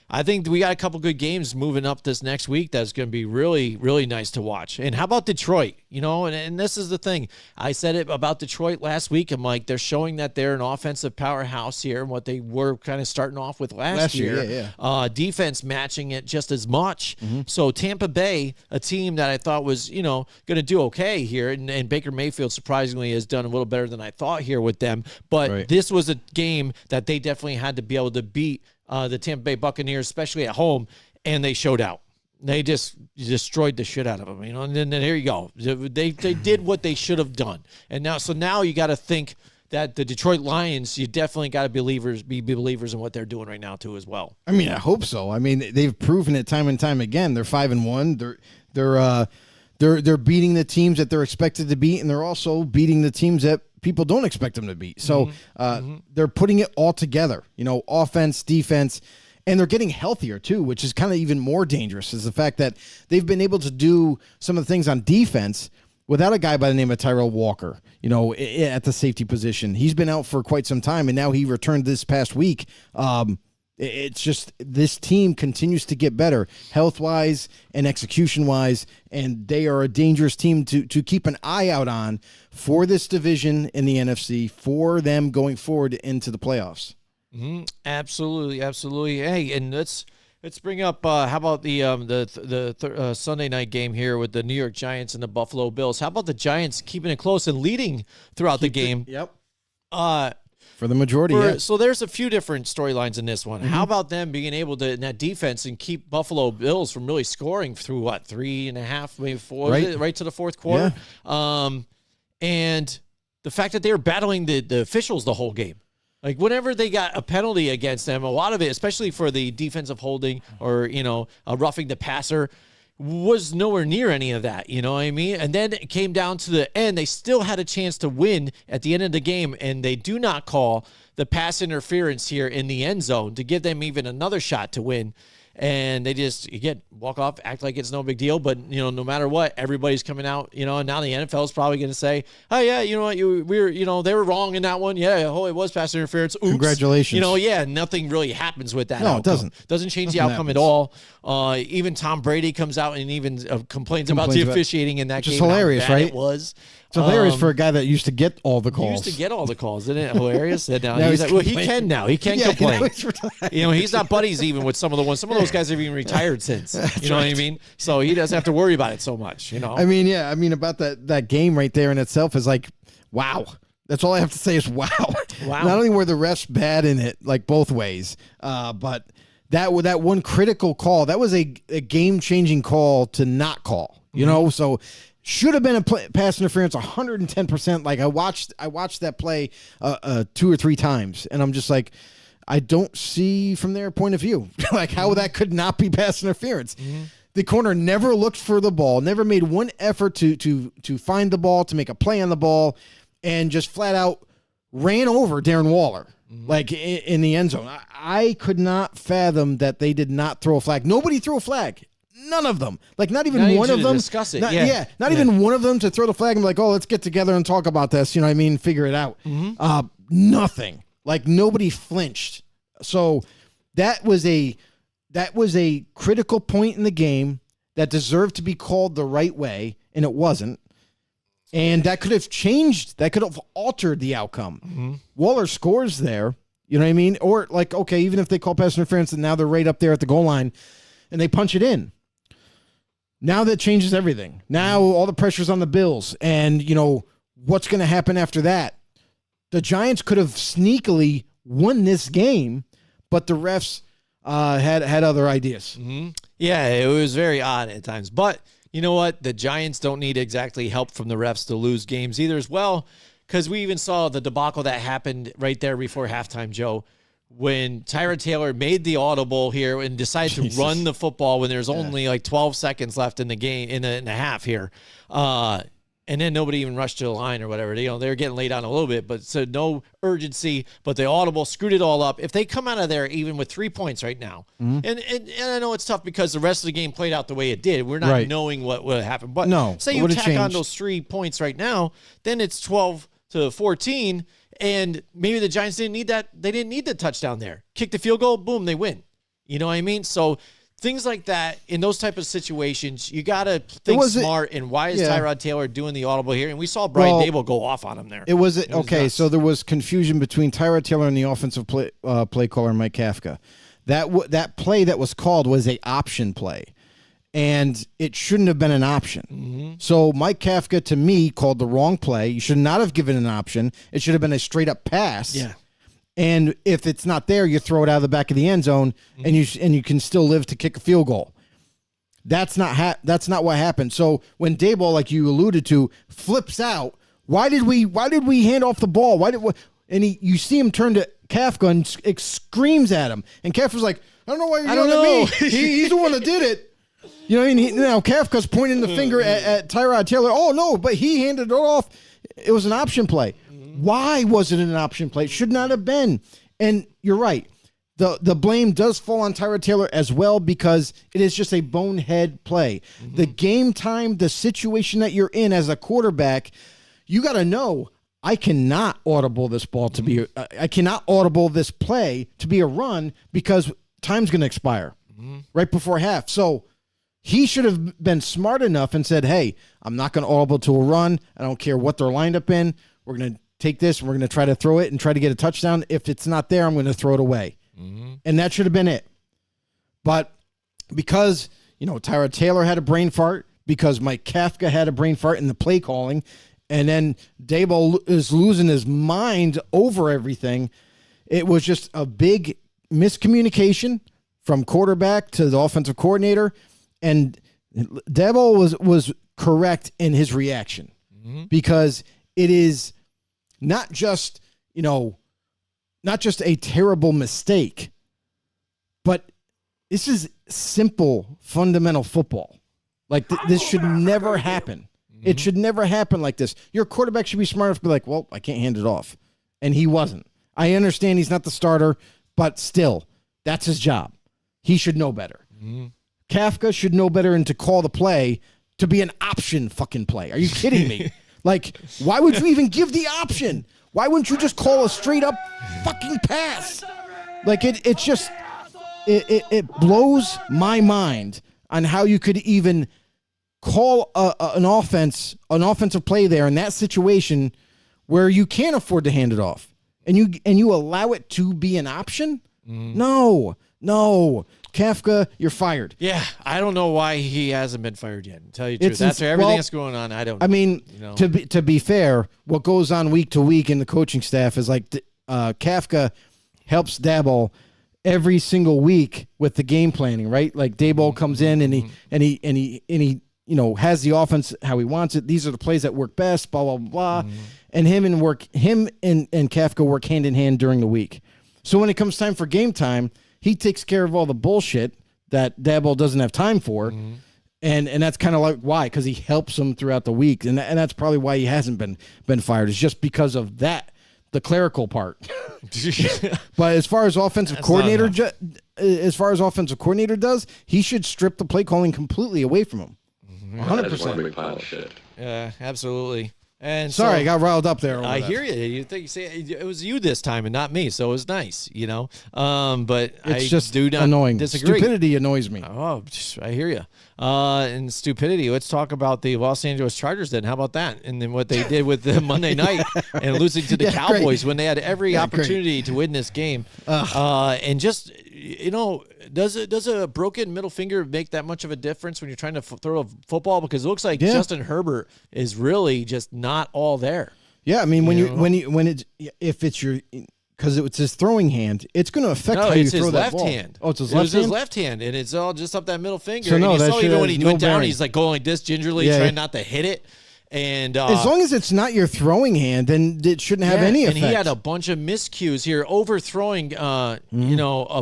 I think we got a couple good games moving up this next week that's going to be really, really nice to watch. And how about Detroit? And this is the thing. I said it about Detroit last week. I'm like, they're showing that they're an offensive powerhouse here and what they were kind of starting off with last year. Yeah. Defense matching it just as much. So Tampa Bay, a team that I thought was, going to do okay here. And Baker Mayfield surprisingly has done a little better than I thought here with them. But Right. this was a game that they definitely had to be able to beat the Tampa Bay Buccaneers, especially at home, and they showed out. They just destroyed the shit out of them, and then here you go. They did what they should have done, and now you got to think that the Detroit Lions, you definitely got to be believers in what they're doing right now too as well. I mean, I hope so. I mean, they've proven it time and time again. They're 5-1. They're beating the teams that they're expected to beat, and they're also beating the teams that people don't expect them to beat. So they're putting it all together, offense, defense, and they're getting healthier too, which is kind of even more dangerous, is the fact that they've been able to do some of the things on defense without a guy by the name of Tyrell Walker, at the safety position. He's been out for quite some time, and now he returned this past week. It's just this team continues to get better health-wise and execution-wise, and they are a dangerous team to keep an eye out on for this division in the NFC, for them going forward into the playoffs. Absolutely. Hey, and let's bring up how about the Sunday night game here with the New York Giants and the Buffalo Bills? How about the Giants keeping it close and leading throughout the game? Yep. For the majority, So there's a few different storylines in this one. How about them being able to, in that defense, and keep Buffalo Bills from really scoring through 3.5, maybe 4, right to the fourth quarter? And the fact that they were battling the officials the whole game. Like, whenever they got a penalty against them, a lot of it, especially for the defensive holding or, roughing the passer, was nowhere near any of that, you know what I mean? And then it came down to the end. They still had a chance to win at the end of the game, and they do not call the pass interference here in the end zone to give them even another shot to win. And they just, walk off, act like it's no big deal. But, no matter what, everybody's coming out, and now the NFL is probably going to say, oh, yeah, you know what, they were wrong in that one. Yeah, it was pass interference. Oops. Congratulations. Nothing really happens with that. No, outcome. it doesn't. Doesn't change Nothing the outcome happens. at all. Even Tom Brady comes out and even complains about the officiating in that which game. is hilarious, how bad right? It was. It's hilarious for a guy that used to get all the He calls. used to get all the calls, isn't it hilarious? And now Now he's he's like, he complaining. can now. He can Yeah, complain. he's retired. He's not buddies even with some of the ones. Some of those guys have even retired since. You know what I mean? So he doesn't have to worry about it so much. I mean, about that game right there in itself is like, wow. That's all I have to say is wow. Wow. Not only were the refs bad in it, like both ways, but that one critical call, that was a game-changing call to not call. So should have been a pass interference 110%. Like I watched that play 2 or 3 times, and I'm just like, I don't see from their point of view like how that could not be pass interference. The corner never looked for the ball, never made one effort to find the ball, to make a play on the ball, and just flat out ran over Darren Waller like in the end zone. I could not fathom that they did not throw a flag. Nobody threw a flag. None of them. Like not even one of them. Discuss it. Not even one of them to throw the flag and be like, oh, let's get together and talk about this. You know what I mean? Figure it out. Nothing. Like nobody flinched. So that was a critical point in the game that deserved to be called the right way, and it wasn't. And that could have changed. That could have altered the outcome. Waller scores there. You know what I mean? Or like, okay, even if they call pass interference and now they're right up there at the goal line and they punch it in. Now that changes everything. Now all the pressure's on the Bills. And, you know, what's going to happen after that? The Giants could have sneakily won this game, but the refs had other ideas. Yeah, it was very odd at times. But you know what? The Giants don't need exactly help from the refs to lose games either as well, because we even saw the debacle that happened right there before halftime, Joe, when Tyrod Taylor made the audible here and decided to run the football when there's only like 12 seconds left in the game, in a half here. And then nobody even rushed to the line or whatever. You know, they were getting laid on a little bit, but so no urgency. But the audible screwed it all up. If they come out of there even with 3 points right now, and I know it's tough because the rest of the game played out the way it did. We're not knowing what would happen. But say you tack on those 3 points right now, then it's 12-14, and maybe the Giants didn't need that. They didn't need the touchdown there. Kick the field goal, boom, they win. You know what I mean? So things like that, in those type of situations, you got to think smart. And why is Tyrod Taylor doing the audible here? And we saw Brian Dable go off on him there. It was nuts. So there was confusion between Tyrod Taylor and the offensive play caller, Mike Kafka. That play that was called was a option play, and it shouldn't have been an option. So Mike Kafka, to me, called the wrong play. You should not have given an option. It should have been a straight-up pass. Yeah. And if it's not there, you throw it out of the back of the end zone, and you can still live to kick a field goal. That's not what happened. So when Daboll, like you alluded to, flips out, why did we hand off the ball? You see him turn to Kafka and screams at him, and Kafka's like, I don't know why you're yelling at me. He's the one that did it. You know what I mean? Now Kafka's pointing the finger at Tyrod Taylor. Oh no, but he handed it off. It was an option play. Why was it an option play? It should not have been. And you're right. The blame does fall on Tyrod Taylor as well because it is just a bonehead play. The game time, the situation that you're in as a quarterback, you got to know, I cannot audible this ball to be I cannot audible this play to be a run because time's going to expire right before half. So he should have been smart enough and said, hey, I'm not going to audible to a run. I don't care what they're lined up in. We're going to take this and we're going to try to throw it and try to get a touchdown. If it's not there, I'm going to throw it away. And that should have been it. But because, Tyrod Taylor had a brain fart, because Mike Kafka had a brain fart in the play calling, and then Daboll is losing his mind over everything, it was just a big miscommunication from quarterback to the offensive coordinator. And Daboll was correct in his reaction because it is not just, not just a terrible mistake, but this is simple, fundamental football. Like this should never happen. It should never happen like this. Your quarterback should be smart enough to be like, well, I can't hand it off. And he wasn't. I understand he's not the starter, but still, that's his job. He should know better. Kafka should know better and to call the play to be an option fucking play. Are you kidding me? Like, why would you even give the option? Why wouldn't you just call a straight up fucking pass? Like it just blows my mind on how you could even call an offensive play there in that situation where you can't afford to hand it off and you allow it to be an option. No, Kafka, you're fired. Yeah, I don't know why he hasn't been fired yet. To tell you the truth, after everything that's going on, I don't know. I mean, to be fair, what goes on week to week in the coaching staff is like Kafka helps Daboll every single week with the game planning, right? Like Daboll comes in and he has the offense how he wants it. These are the plays that work best, blah, blah, blah. And him and Kafka work hand in hand during the week. So when it comes time for game time, he takes care of all the bullshit that Dabo doesn't have time for. And that's kind of like why, because he helps him throughout the week. And that's probably why he hasn't been fired, is just because of that, the clerical part. But as far as offensive coordinator does, he should strip the play calling completely away from him. 100%. That's one big pile of shit. Yeah, absolutely. And sorry, so, I got riled up there. I hear you. You say it was you this time and not me, so it was nice, But it's just do not annoying. disagree. Stupidity annoys me. Oh, I hear you. And stupidity. Let's talk about the Los Angeles Chargers then. How about that? And then what they did with the Monday night and losing to the Cowboys when they had every opportunity to win this game. And just does a broken middle finger make that much of a difference when you're trying to throw a football? Because it looks like Justin Herbert is really just not all there. Yeah, I mean if it's your, because it's his throwing hand, it's going to affect how you throw that ball. Hand. Oh, it's his left hand. His left hand, and it's all just up that middle finger. So and no, you that saw shit even when has he no went down, bearing. he's like going like this gingerly, trying not to hit it. And as long as it's not your throwing hand, then it shouldn't have any effect. And he had a bunch of miscues here, overthrowing, a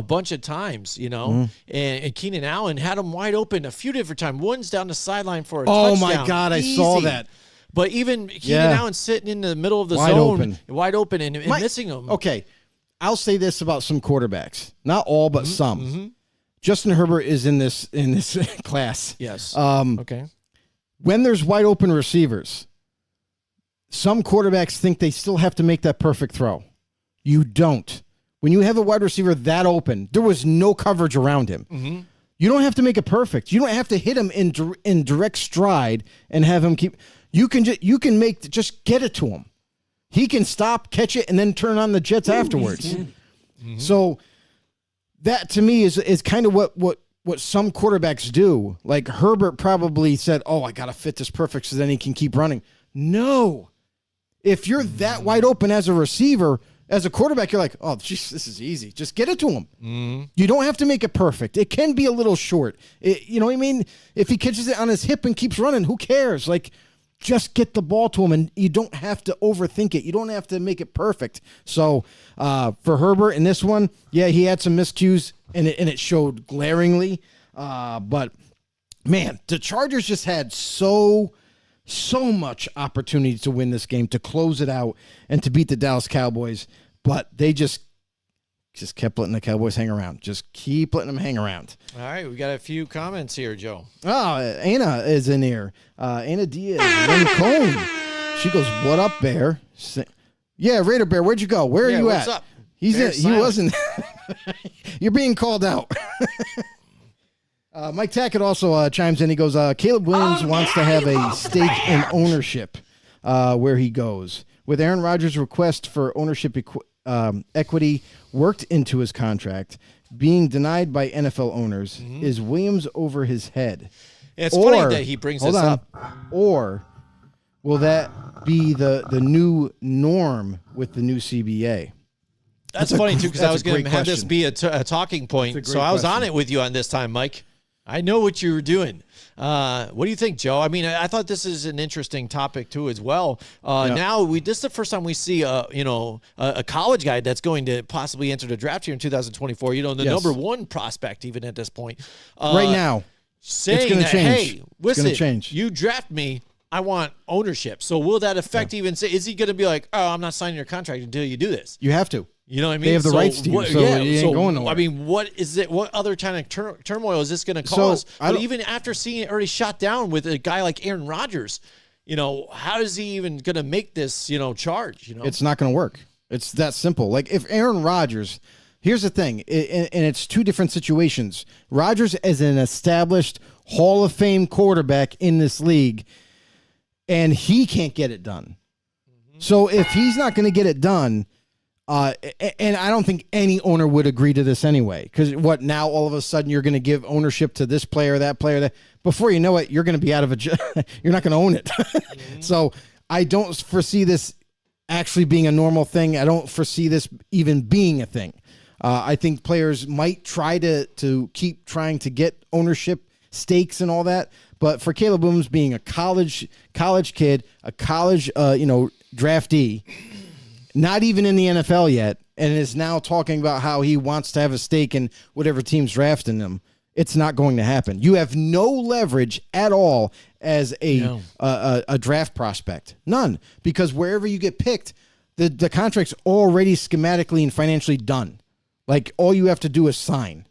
bunch of times, and Keenan Allen had him wide open a few different times. One's down the sideline for a touchdown. Oh my God, I saw that. But even Keenan Allen sitting in the middle of the zone, wide open, and missing him. Okay, I'll say this about some quarterbacks, not all, but some. Justin Herbert is in this class. Yes. Okay. When there's wide open receivers, some quarterbacks think they still have to make that perfect throw. You don't. When you have a wide receiver that open, there was no coverage around him. You don't have to make it perfect. You don't have to hit him in direct stride and have him keep. You can just get it to him. He can stop, catch it, and then turn on the jets afterwards. So that to me is kind of what some quarterbacks do. Like Herbert probably said, "Oh, I got to fit this perfect so then he can keep running." No. If you're that wide open as a receiver, as a quarterback, you're like, "Oh, geez, this is easy. Just get it to him." You don't have to make it perfect. It can be a little short. You know what I mean? If he catches it on his hip and keeps running, who cares? Like, just get the ball to him, and you don't have to overthink it. You don't have to make it perfect. So for Herbert in this one, he had some miscues, and it showed glaringly. But, man, the Chargers just had so much opportunity to win this game, to close it out, and to beat the Dallas Cowboys. But they just kept letting the Cowboys hang around. Just keep letting them hang around. All right, we got a few comments here, Joe. Oh, Anna is in here. Anna Diaz, Rincon. She goes, "What up, Bear?" Yeah, Raider Bear, where'd you go? Where are you what's at? Up? He wasn't. You're being called out. Mike Tackett also chimes in. He goes, Caleb Williams wants to have a stake in ownership where he goes. With Aaron Rodgers' request for ownership equity worked into his contract, being denied by NFL owners, is Williams over his head? It's funny that he brings this up. Or will that be the new norm with the new CBA? That's funny, too, because I was going to have this question. be a talking point. So I was on it with you on this time, Mike. I know what you were doing. What do you think, Joe? I mean, I thought this is an interesting topic, too, as well. Now, this is the first time we see, a college guy that's going to possibly enter the draft here in 2024. The number one prospect, even at this point. Right now. Saying it's gonna that, change. hey, listen, it's gonna change. You draft me, I want ownership. So will that affect is he going to be like, oh, I'm not signing your contract until you do this? You have to. You know what I mean? They have the rights to you, so you ain't going nowhere. I mean, what is it? What other kind of turmoil is this going to cause? But even after seeing it already shot down with a guy like Aaron Rodgers, how is he even going to make this, charge? It's not going to work. It's that simple. Like if Aaron Rodgers, here's the thing, and it's two different situations. Rodgers is an established Hall of Fame quarterback in this league, and he can't get it done. So if he's not going to get it done, and I don't think any owner would agree to this anyway, because now all of a sudden you're going to give ownership to this player, that player, that before you know it, you're going to be out of a job. You're not going to own it. So I don't foresee this actually being a normal thing. I don't foresee this even being a thing. I think players might try to keep trying to get ownership stakes and all that. But for Caleb Williams being a college kid, a college draftee, not even in the NFL yet, and is now talking about how he wants to have a stake in whatever team's drafting him, it's not going to happen. You have no leverage at all as a draft prospect. None. Because wherever you get picked, the contract's already schematically and financially done. Like, all you have to do is sign.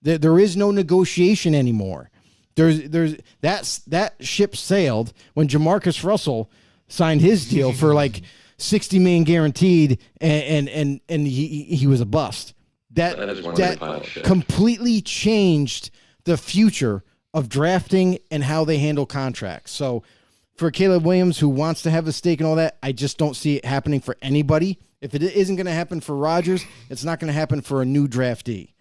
There is no negotiation anymore. That ship sailed when Jamarcus Russell signed his deal for like $60 million guaranteed, and he was a bust. That completely changed the future of drafting and how they handle contracts. So for Caleb Williams, who wants to have a stake and all that, I just don't see it happening for anybody. If it isn't going to happen for Rodgers, it's not going to happen for a new draftee.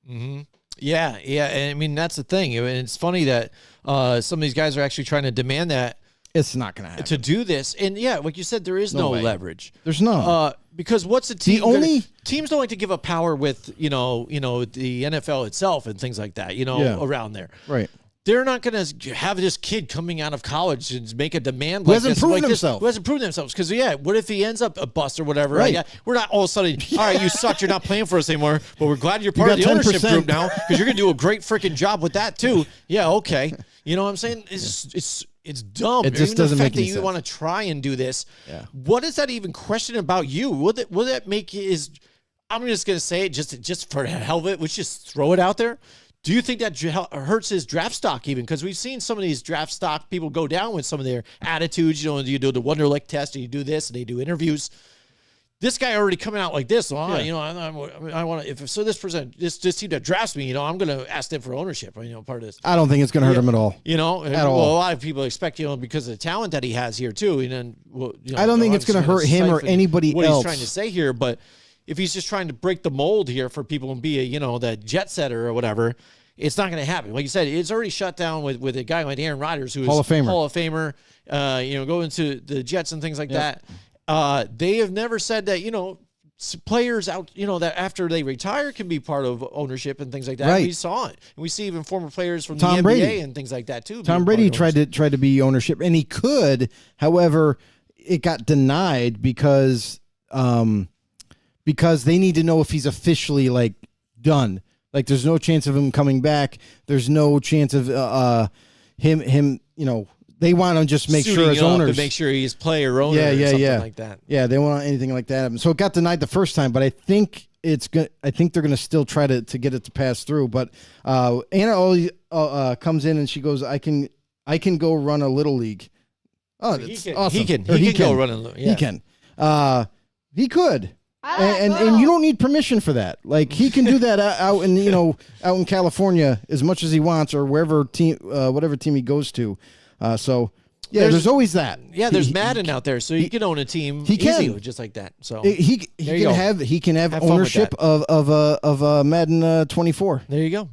Mm-hmm. Yeah. And I mean, that's the thing. And it's funny that some of these guys are actually trying to demand that. It's not going to happen. To do this. And yeah, like you said, there is no leverage. There's none. Because what's a team? Teams don't like to give up power with, the NFL itself and things like that, around there. Right. They're not going to have this kid coming out of college and make a demand who hasn't proven himself. Who hasn't proven themselves. Because, what if he ends up a bust or whatever? Right. We're not all of a sudden, all right, you sucked, you're not playing for us anymore, but we're glad you're part of the ownership group now because you're going to do a great freaking job with that too. Yeah, okay. You know what I'm saying? It's dumb. It just doesn't make any sense. The fact that you want to try and do this, yeah. What is that even question about you? Will that make is? I'm just going to say it just for the hell of it. Let's just throw it out there. Do you think that hurts his draft stock even? Because we've seen some of these draft stock people go down with some of their attitudes. You do the Wonderlic test and you do this and they do interviews. This guy already coming out like this. Well, I want to. If so, this team that drafts me, I'm going to ask them for ownership. Part of this. I don't think it's going to hurt him at all. At all. A lot of people expect because of the talent that he has here too. And then, I don't think it's going to hurt him or anybody what else. What he's trying to say here, but if he's just trying to break the mold here for people and be the jet setter or whatever, it's not going to happen. Like you said, it's already shut down with a guy like Aaron Rodgers, who is Hall of Famer. Going to the Jets and things like that. They have never said that, players out, that after they retire can be part of ownership and things like that. Right. We saw it. And we see even former players from Tom the NBA Brady. and things like that too. Tom Brady tried to be ownership, and he could. However, it got denied because they need to know if he's officially done. There's no chance of him coming back. There's no chance of him. They want to just make sure as owners, to make sure he's player owner, or something like that. Yeah, they want anything like that. So it got denied the first time, but I think it's good. I think they're going to still try to get it to pass through. But Anna always comes in and she goes, "I can go run a little league." Oh, that's awesome. He can go run a little. Yeah. He can. He could. And you don't need permission for that. He can do that out in California as much as he wants, or wherever whatever team he goes to. There's always that. Yeah, there's Madden out there, so you can own a team. He can easily, just like that. So he can have ownership of Madden 24. There you go.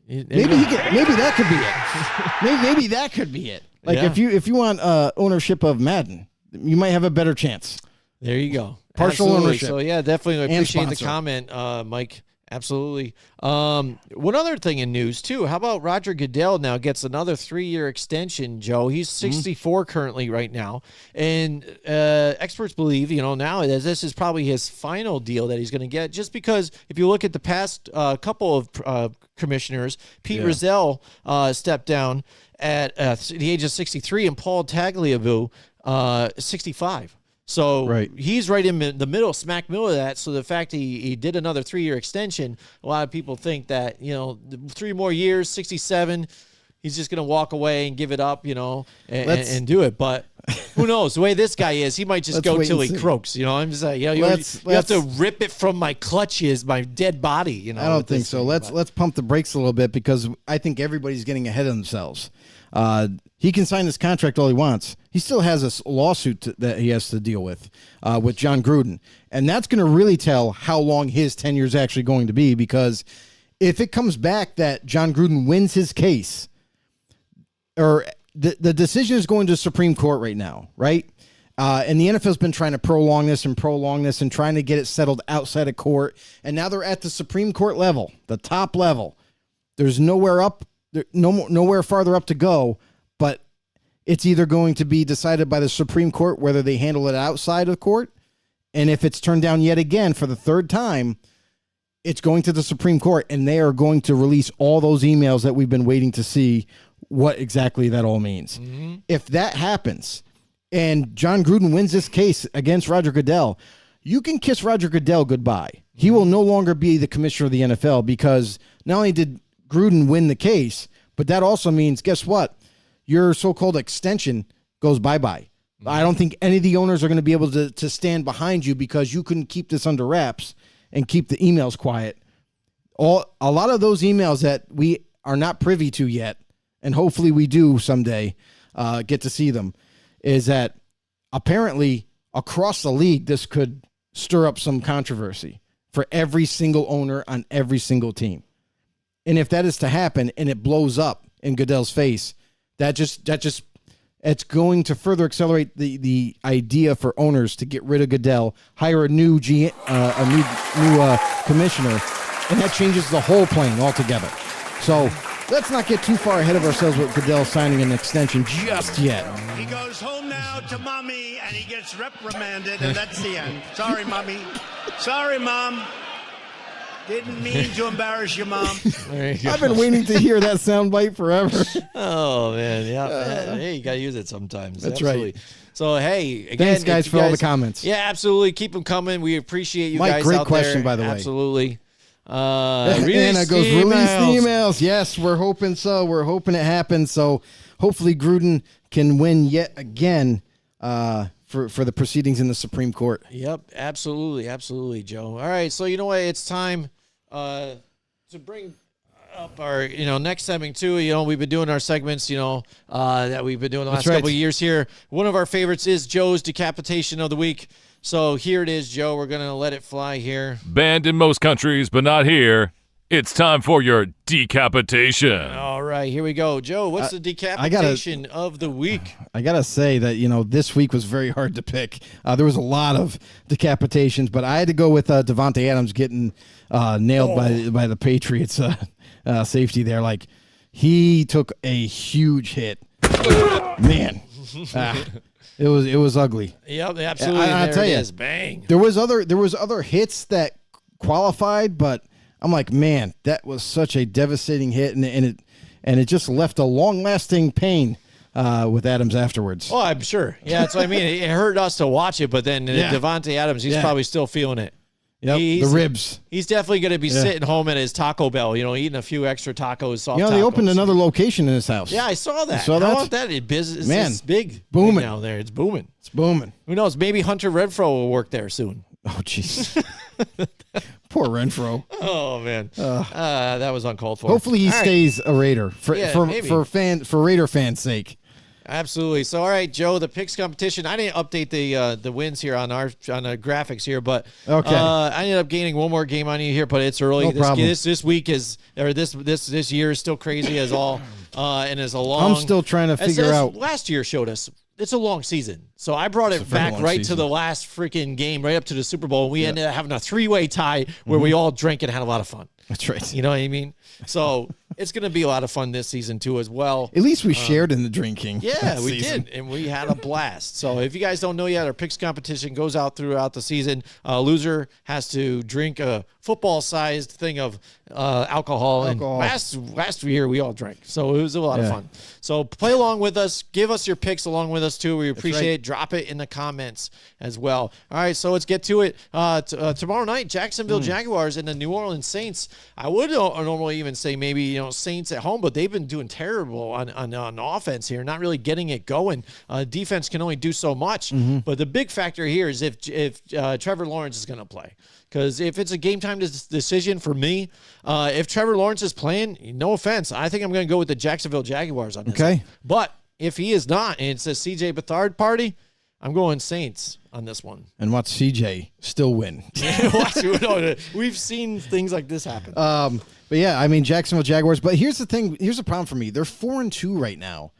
Maybe that could be it. Maybe that could be it. If you want ownership of Madden, you might have a better chance. There you go. Partial Absolutely. ownership. So, yeah, definitely appreciate the comment, Mike. Absolutely. One other thing in news, too. How about Roger Goodell now gets another 3-year extension, Joe? He's 64 currently right now. And experts believe, now that this is probably his final deal that he's going to get, just because if you look at the past couple of commissioners, Pete Rozelle stepped down at the age of 63 and Paul Tagliabue 65. So he's right in the middle, smack middle of that. So the fact he did another 3-year extension, a lot of people think that, 3 more years, 67, he's just going to walk away and give it up, and do it. But who knows? The way this guy is, he might just go till he croaks. I'm just like, you have to rip it from my clutches, my dead body. I don't think so. Let's pump the brakes a little bit, because I think everybody's getting ahead of themselves. He can sign this contract all he wants. He still has a lawsuit that he has to deal with John Gruden. And that's going to really tell how long his tenure is actually going to be, because if it comes back that John Gruden wins his case, or the decision is going to the Supreme Court right now, right? And the NFL's been trying to prolong this and trying to get it settled outside of court. And now they're at the Supreme Court level, the top level. There's nowhere up nowhere farther up to go, but it's either going to be decided by the Supreme Court whether they handle it outside of court, and if it's turned down yet again for the third time, it's going to the Supreme Court, and they are going to release all those emails that we've been waiting to see what exactly that all means. Mm-hmm. If that happens and John Gruden wins this case against Roger Goodell, you can kiss Roger Goodell goodbye. He will no longer be the commissioner of the NFL because not only did Gruden win the case, but that also means, guess what? Your so-called extension goes bye-bye. I don't think any of the owners are going to be able to stand behind you because you couldn't keep this under wraps and keep the emails quiet. A lot of those emails that we are not privy to yet, and hopefully we do someday get to see them, is that apparently across the league, this could stir up some controversy for every single owner on every single team. And if that is to happen and it blows up in Goodell's face, that just it's going to further accelerate the idea for owners to get rid of Goodell, hire a new commissioner, and that changes the whole plan altogether. So let's not get too far ahead of ourselves with Goodell signing an extension just yet. He goes home now to mommy, and he gets reprimanded, and that's the end. Sorry, mommy. Sorry, Mom. Didn't mean to embarrass you, Mom. I've been waiting to hear that soundbite forever. Oh, man. Yeah. Hey, you got to use it sometimes. That's absolutely. Right. So, hey, again. Thanks, guys, for all the comments. Yeah, absolutely. Keep them coming. We appreciate you Mike, guys great out question, there. by the way. Absolutely. Anna goes, release the emails. Yes, we're hoping so. We're hoping it happens. So hopefully Gruden can win yet again for the proceedings in the Supreme Court. Yep, absolutely. Absolutely, Joe. All right, so you know what? It's time to bring up our, next segment too. We've been doing our segments, that we've been doing the last couple of years here. One of our favorites is Joe's decapitation of the week. So here it is, Joe. We're going to let it fly here. Banned in most countries, but not here. It's time for your decapitation. All right, here we go. Joe, what's the decapitation of the week? I got to say that, this week was very hard to pick. There was a lot of decapitations, but I had to go with Davante Adams getting nailed by the Patriots safety there. Like, he took a huge hit. Man. It was ugly. Yep, absolutely. I'll tell you, bang. There was other hits that qualified, but I'm like, man, that was such a devastating hit, and it just left a long-lasting pain with Adams afterwards. Oh, I'm sure. Yeah, that's what I mean. It hurt us to watch it, but then Davante Adams, he's probably still feeling it. Yep, the ribs. He's definitely going to be sitting home at his Taco Bell, eating a few extra tacos. Soft they opened another location in his house. Yeah, I saw that. How about that? It's big. Booming. Right now there. It's booming. It's booming. Who knows? Maybe Hunter Renfrow will work there soon. Oh, jeez. Poor Renfrow. Oh, man. That was uncalled for. Hopefully he stays a Raider for Raider fans' sake. Absolutely. So, all right, Joe, the picks competition. I didn't update the wins here on the graphics here, but okay. I ended up gaining one more game on you here, but it's early. This week is, or this year is still crazy as all, and is a long. I'm still trying to figure out. Last year showed us it's a long season, so I brought it back right to the last freaking game, right up to the Super Bowl. And we ended up having a 3-way tie where we all drank and had a lot of fun. That's right. You know what I mean? So it's going to be a lot of fun this season, too, as well. At least we shared in the drinking. Yeah, we did, and we had a blast. So if you guys don't know yet, our picks competition goes out throughout the season. Loser has to drink a football-sized thing of alcohol. And last year, we all drank. So it was a lot of fun. So play along with us. Give us your picks along with us, too. We appreciate it. Drop it in the comments as well. All right, so let's get to it. Tomorrow night, Jacksonville Jaguars and the New Orleans Saints. I would normally even say maybe Saints at home, but they've been doing terrible on offense here, not really getting it going. Defense can only do so much, but the big factor here is if Trevor Lawrence is going to play. Because if it's a game time decision for me, if Trevor Lawrence is playing, no offense, I think I'm going to go with the Jacksonville Jaguars on this. Okay, but if he is not, and it's a CJ Beathard party, I'm going Saints on this one. And watch CJ still win. We've seen things like this happen. But yeah, I mean, Jacksonville Jaguars. But here's the thing. Here's the problem for me. They're 4-2 right now.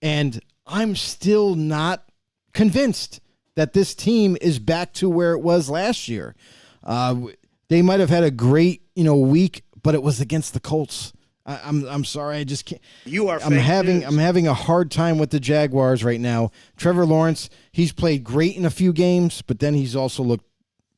And I'm still not convinced that this team is back to where it was last year. They might have had a great, week, but it was against the Colts. I'm sorry, I just can't. You are I'm fake having news. I'm having a hard time with the Jaguars right now. Trevor Lawrence, he's played great in a few games, but then he's also looked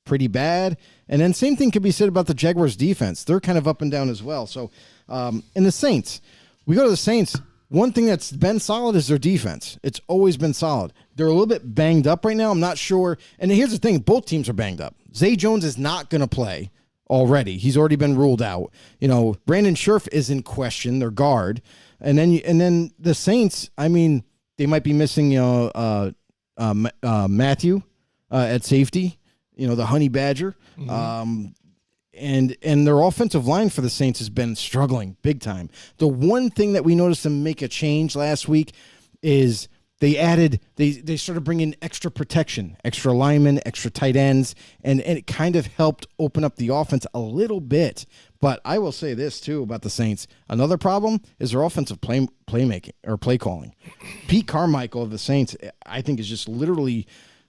pretty bad. And then same thing could be said about the Jaguars defense. They're kind of up and down as well. So, and the Saints, we go to the Saints. One thing that's been solid is their defense. It's always been solid. They're a little bit banged up right now. I'm not sure. And here's the thing. Both teams are banged up. Zay Jones is not going to play already. He's already been ruled out. Brandon Scherf is in question, their guard. And then the Saints, I mean, they might be missing, Matthew at safety, the Honey Badger. And their offensive line for the Saints has been struggling big time. The one thing that we noticed them make a change last week is they started bringing extra protection, extra linemen, extra tight ends, and it kind of helped open up the offense a little bit. But I will say this too about the Saints. Another problem is their offensive playmaking or play calling. Pete Carmichael of the Saints, I think, is just literally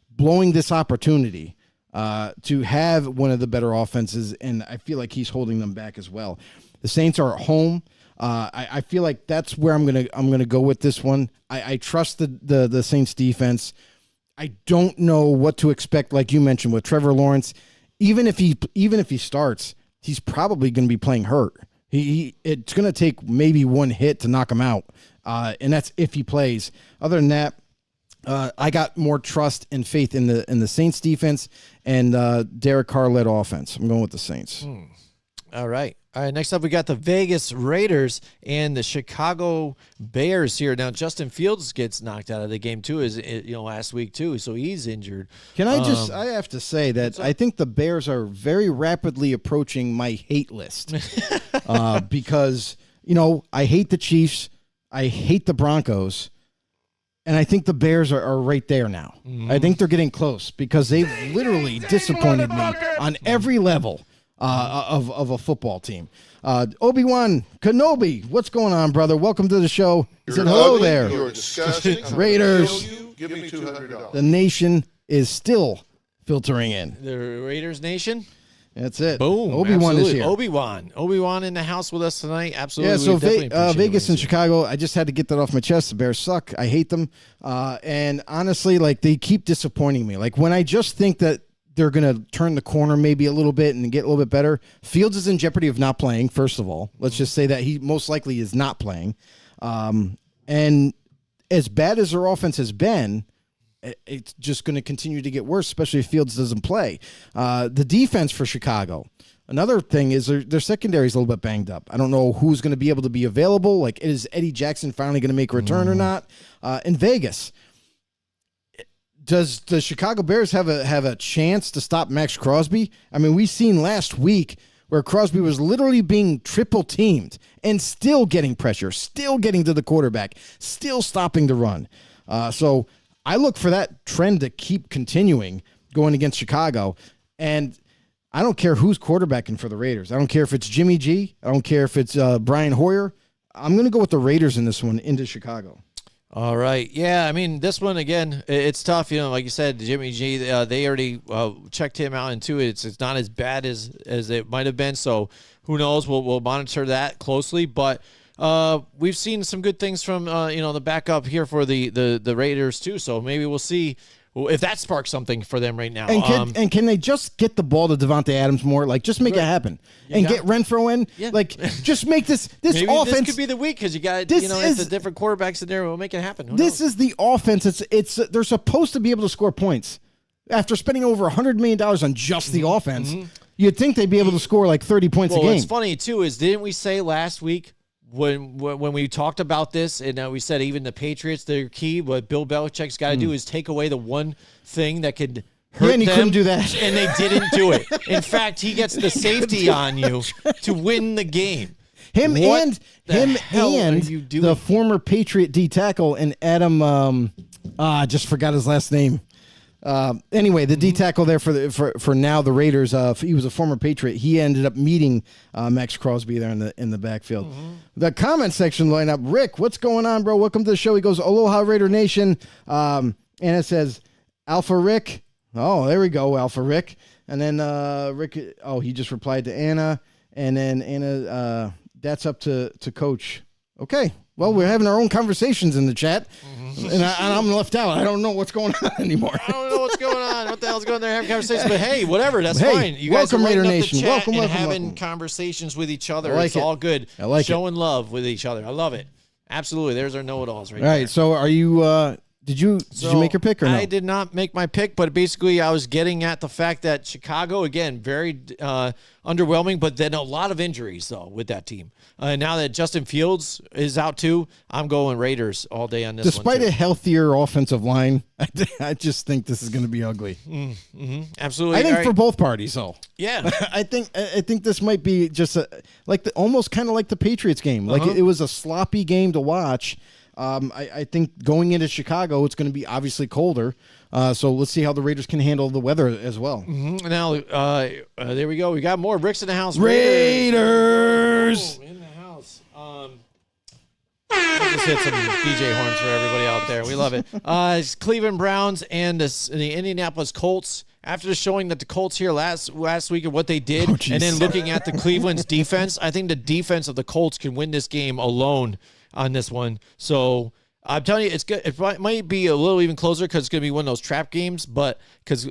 blowing this opportunity to have one of the better offenses, and I feel like he's holding them back as well. The Saints are at home. I feel like that's where I'm gonna go with this one. I trust the Saints defense. I don't know what to expect, like you mentioned with Trevor Lawrence. Even if he starts, he's probably going to be playing hurt. It's going to take maybe one hit to knock him out, and that's if he plays. Other than that, I got more trust and faith in the Saints defense and Derek Carr led offense. I'm going with the Saints. All right. Next up, we got the Vegas Raiders and the Chicago Bears here. Now, Justin Fields gets knocked out of the game too, last week too, so he's injured. Can I I have to say that I think the Bears are very rapidly approaching my hate list because, I hate the Chiefs. I hate the Broncos. And I think the Bears are right there now. I think they're getting close because they've literally disappointed me on every level of a football team. Obi-Wan Kenobi, what's going on, brother? Welcome to the show. He said hello there. You're disgusting. Raiders. Give me $200. The nation is still filtering in. The Raiders Nation. That's it. Boom. Obi-Wan is Absolutely. here. Obi-Wan in the house with us tonight. Absolutely. Yeah, so We definitely appreciate Vegas it. and Chicago, I just had to get that off my chest. The Bears suck. I hate them. And honestly, they keep disappointing me. When I just think that they're going to turn the corner maybe a little bit and get a little bit better, Fields is in jeopardy of not playing, first of all. Let's just say that he most likely is not playing. And as bad as their offense has been, it's just going to continue to get worse, especially if Fields doesn't play. The defense for Chicago, another thing is their secondary is a little bit banged up. I don't know who's going to be able to be available. Is Eddie Jackson finally going to make a return or not? In Vegas, does the Chicago Bears have a chance to stop Max Crosby? I mean, we've seen last week where Crosby was literally being triple teamed and still getting pressure, still getting to the quarterback, still stopping the run. So I look for that trend to keep continuing going against Chicago. And I don't care who's quarterbacking for the Raiders. I don't care if it's Jimmy G. I don't care if it's Brian Hoyer. I'm going to go with the Raiders in this one into Chicago. All right. Yeah, I mean, this one, again, it's tough. Like you said, Jimmy G, they already checked him out into it. It's not as bad as it might have been. So who knows? We'll monitor that closely. But we've seen some good things from, the backup here for the Raiders, too. So maybe we'll see if that sparks something for them right now. And can they just get the ball to Devontae Adams more? Just make it happen. And get Renfro in. Yeah. Just make this maybe offense. This could be the week because you got, This it's is- the different quarterbacks in there. We'll make it happen. Who This knows? is the offense. It's they're supposed to be able to score points. After spending over $100 million on just the offense, you'd think they'd be able to score 30 points a game. What's funny, too, is didn't we say last week when we talked about this, and we said even the Patriots, their key, what Bill Belichick's got to do is take away the one thing that could hurt and he them, couldn't do that. and they didn't do it. In fact, he gets the safety on you to win the game. Him What and the hell are you doing? the former Patriot D tackle and Adam. I just forgot his last name. Anyway, the D tackle there for now the Raiders. He was a former Patriot. He ended up meeting Max Crosby there in the backfield. The comment section lineup. Rick, what's going on, bro? Welcome to the show. He goes, Aloha Raider Nation. And it says Alpha Rick. Oh, there we go, Alpha Rick. And then Rick. Oh, he just replied to Anna. And then Anna. that's up to Coach. Okay. Well, we're having our own conversations in the chat, and I'm left out. I don't know what's going on anymore. I don't know what's going on. What the hell's going on there having conversations? But hey, whatever. That's Hey, fine. You guys are welcome, Raider lighting up Nation. the chat Welcome, and welcome, having welcome. conversations with each other. I like It's it. all good. I like it. Showing love with each other. I love it. Absolutely. There's our know-it-alls right All there. right. So, are you? Did you make your pick or no? I did not make my pick, but basically I was getting at the fact that Chicago, again, very underwhelming, but then a lot of injuries, though, with that team. Now that Justin Fields is out, too, I'm going Raiders all day on this Despite one, a healthier offensive line, I just think this is going to be ugly. absolutely. I think All for right. both parties, though. Yeah. I think this might be just almost kind of like the Patriots game. Like it was a sloppy game to watch. I think going into Chicago, it's going to be obviously colder. So let's see how the Raiders can handle the weather as well. Now, there we go. We got more Ricks in the house. Raiders! Oh, in the house. Let's just hit some DJ horns for everybody out there. We love it. It's Cleveland Browns and the Indianapolis Colts. After showing that the Colts here last week and what they did, and then looking at the Cleveland's defense, I think the defense of the Colts can win this game alone on this one. So I'm telling you, it's good. It might be a little even closer because it's going to be one of those trap games. But because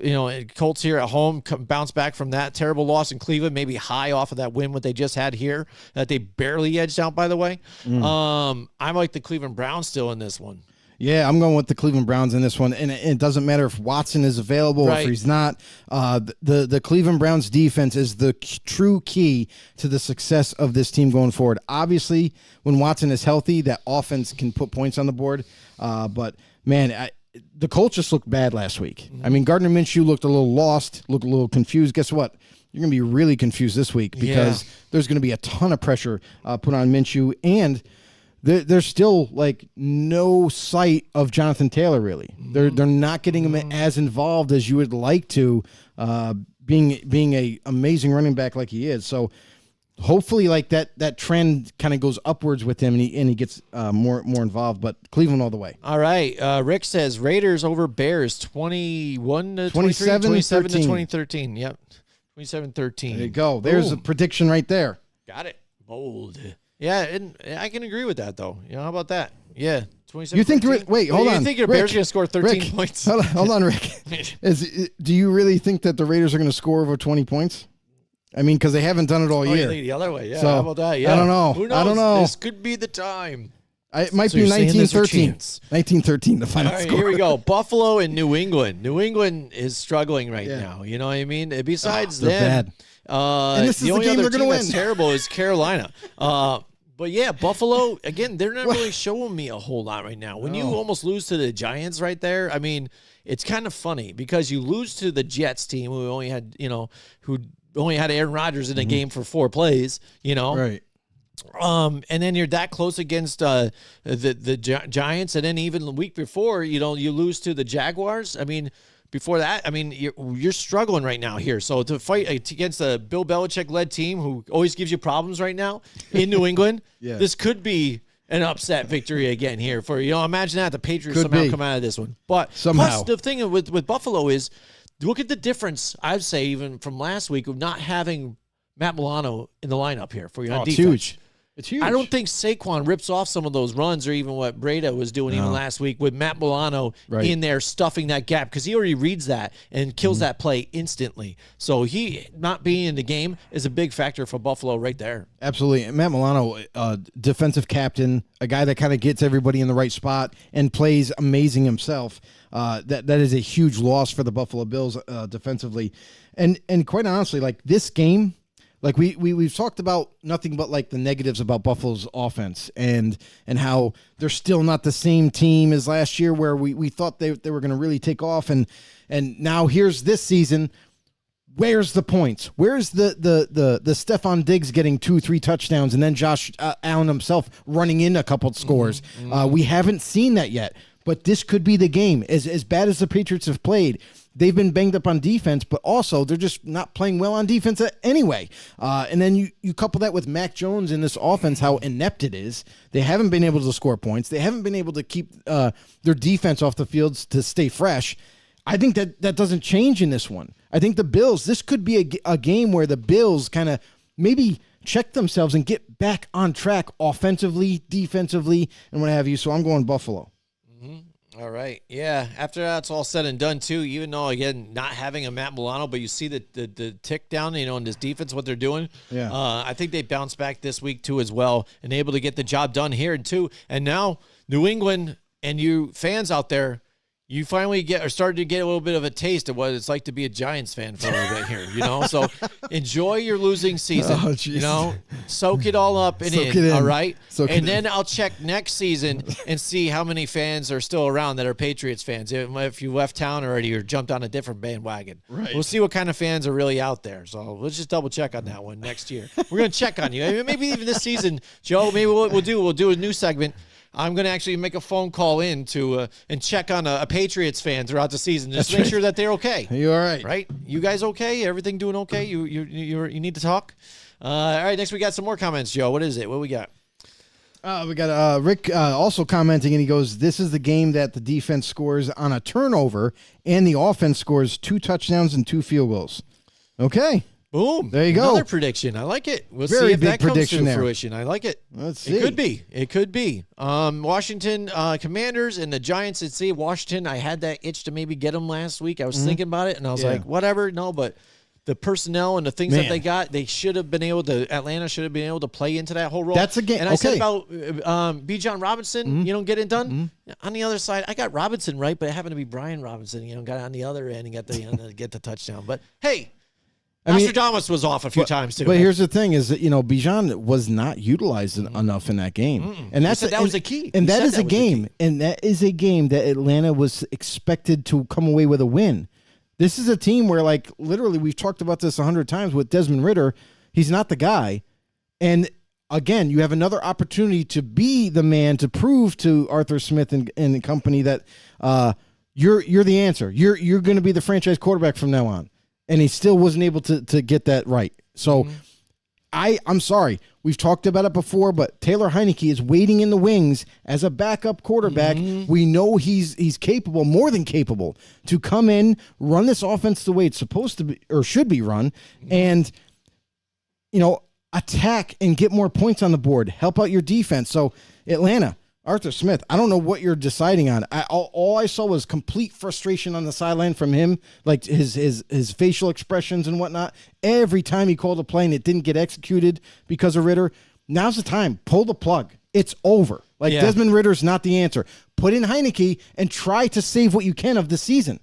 Colts here at home bounce back from that terrible loss in Cleveland, maybe high off of that win what they just had here that they barely edged out. By the way, I like the Cleveland Browns still in this one. Yeah, I'm going with the Cleveland Browns in this one, and it doesn't matter if Watson is available or Right. if he's not. The Cleveland Browns defense is the true key to the success of this team going forward. Obviously, when Watson is healthy, that offense can put points on the board. But man, the Colts just looked bad last week. I mean, Gardner Minshew looked a little lost, looked a little confused. Guess what? You're going to be really confused this week because there's going to be a ton of pressure put on Minshew, and there's still like no sight of Jonathan Taylor. Really, they're not getting him as involved as you would like to, being a amazing running back like he is. So hopefully, like that trend kind of goes upwards with him, and he gets more involved. But Cleveland all the way. All right. Rick says Raiders over Bears 21 to 27 27 to 13. 2013. Yep. 27-13. There you go. There's a prediction right there. Got it. Bold. Yeah, and I can agree with that, though. How about that? Yeah, 27. You think? Wait, hold on. You think your Rick, Bears are going to score 13 Rick, points? Hold on, Rick. Do you really think that the Raiders are going to score over 20 points? I mean, because they haven't done it all Oh, year. the other way. Yeah, So, how about that? Yeah. I don't know. Who knows? I don't know. This could be the time. It might So be you're saying there's a 1913. chance. 1913, the final All right, score. here we go. Buffalo and New England. New England is struggling right Yeah. now. You know what I mean? Besides they're them, And this is the the only game other they're team gonna that's win. terrible is Carolina. But yeah, Buffalo, again, they're not really showing me a whole lot right now. When you almost lose to the Giants right there, I mean, it's kind of funny because you lose to the Jets team who only had Aaron Rodgers in a game for 4 plays, Right. And then you're that close against the Giants, and then even the week before, you lose to the Jaguars. I mean, before that, I mean, you're struggling right now here. So to fight against a Bill Belichick-led team who always gives you problems right now in New England, Yeah. this could be an upset victory again here for imagine that the Patriots Could somehow be. come out of this one. But Somehow. plus the thing with Buffalo is look at the difference, I'd say, even from last week of not having Matt Milano in the lineup here for you on Oh, it's defense. huge. It's huge. I don't think Saquon rips off some of those runs or even what Breda was doing even last week with Matt Milano Right. in there stuffing that gap because he already reads that and kills that play instantly. So he not being in the game is a big factor for Buffalo right there. Absolutely. And Matt Milano, defensive captain, a guy that kind of gets everybody in the right spot and plays amazing himself. That is a huge loss for the Buffalo Bills defensively. And quite honestly, like this game, like we've talked about nothing but like the negatives about Buffalo's offense and how they're still not the same team as last year where we thought they were going to really take off. And now here's this season. Where's the points? Where's the Stephon Diggs getting 2-3 touchdowns and then Josh Allen himself running in a couple of scores? We haven't seen that yet, but this could be the game. As bad as the Patriots have played, they've been banged up on defense, but also they're just not playing well on defense anyway. And then you couple that with Mac Jones in this offense, how inept it is. They haven't been able to score points. They haven't been able to keep their defense off the field to stay fresh. I think that doesn't change in this one. I think the Bills, this could be a game where the Bills kind of maybe check themselves and get back on track offensively, defensively, and what have you. So I'm going Buffalo. All right. Yeah. After that's all said and done, too, even though, again, not having a Matt Milano, but you see the tick down, in this defense, what they're doing. Yeah. I think they bounced back this week, too, as well, and able to get the job done here, too. And now New England and you fans out there, you finally are starting to get a little bit of a taste of what it's like to be a Giants fan for a little bit here, So enjoy your losing season, Oh, geez. Soak it all up and Soak it in. all right? Soak it And in. then I'll check next season and see how many fans are still around that are Patriots fans. If you left town already or jumped on a different bandwagon. Right. We'll see what kind of fans are really out there. So let's just double check on that one next year. We're going to check on you. Maybe even this season, Joe, maybe what we'll do a new segment. I'm going to actually make a phone call in to and check on a Patriots fan throughout the season. Just make sure that they're okay. You all right? Right? You guys okay? Everything doing okay? You need to talk? All right, next we got some more comments, Joe. What is it? What we got? We got Rick also commenting, and he goes, "This is the game that the defense scores on a turnover, and the offense scores 2 touchdowns and 2 field goals." Okay. Boom. There you go. Another prediction. I like it. We'll Very see if big that comes prediction to there. fruition. I like it. Let's see. It could be. It could be. Washington Commanders and the Giants at sea. Washington, I had that itch to maybe get them last week. I was thinking about it, and I was Yeah. like, whatever. No, but the personnel and the things Man. that they got, they should have been able to, Atlanta should have been able to play into that whole role. That's a game. And I said Okay. about B. John Robinson, get it done. On the other side, I got Robinson right, but it happened to be Brian Robinson, got on the other end and got get the touchdown. But hey, Nostradamus was off a few times too. But here's the thing: is that Bijan was not utilized enough in that game, and that's that was the key. And He that said is that a was the game, key. and that is a game that Atlanta was expected to come away with a win. This is a team where, like, literally, we've talked about this 100 times with Desmond Ridder. He's not the guy, and again, you have another opportunity to be the man to prove to Arthur Smith and company that you're the answer. You're going to be the franchise quarterback from now on. And he still wasn't able to get that right. So I'm sorry. We've talked about it before, but Taylor Heineke is waiting in the wings as a backup quarterback. We know he's capable, more than capable, to come in, run this offense the way it's supposed to be or should be run, and attack and get more points on the board, help out your defense. So Atlanta, Arthur Smith, I don't know what you're deciding on. All I saw was complete frustration on the sideline from him, like his facial expressions and whatnot. Every time he called a play and it didn't get executed because of Ridder, now's the time. Pull the plug. It's over. Like, Yeah. Desmond Ridder's not the answer. Put in Heineke and try to save what you can of the season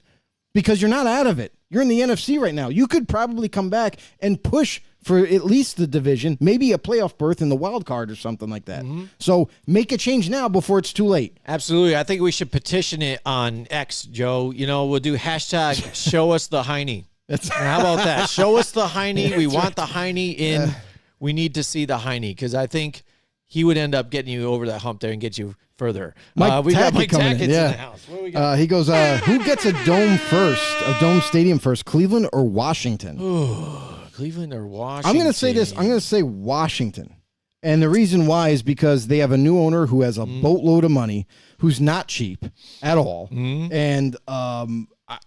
because you're not out of it. You're in the NFC right now. You could probably come back and push for at least the division, maybe a playoff berth in the wild card or something like that. So make a change now before it's too late. Absolutely. I think we should petition it on X, Joe. We'll do hashtag show us the Heine. How about that? Show us the Heine. We want the Heine in. We need to see the Heine because I think he would end up getting you over that hump there and get you further. Mike We got Tackett Mike coming in, Tackett's yeah. in the house. What do we got? He goes, who gets a dome stadium first, Cleveland or Washington? Cleveland or Washington? I'm going to say this. I'm going to say Washington. And the reason why is because they have a new owner who has a boatload of money, who's not cheap at all. And I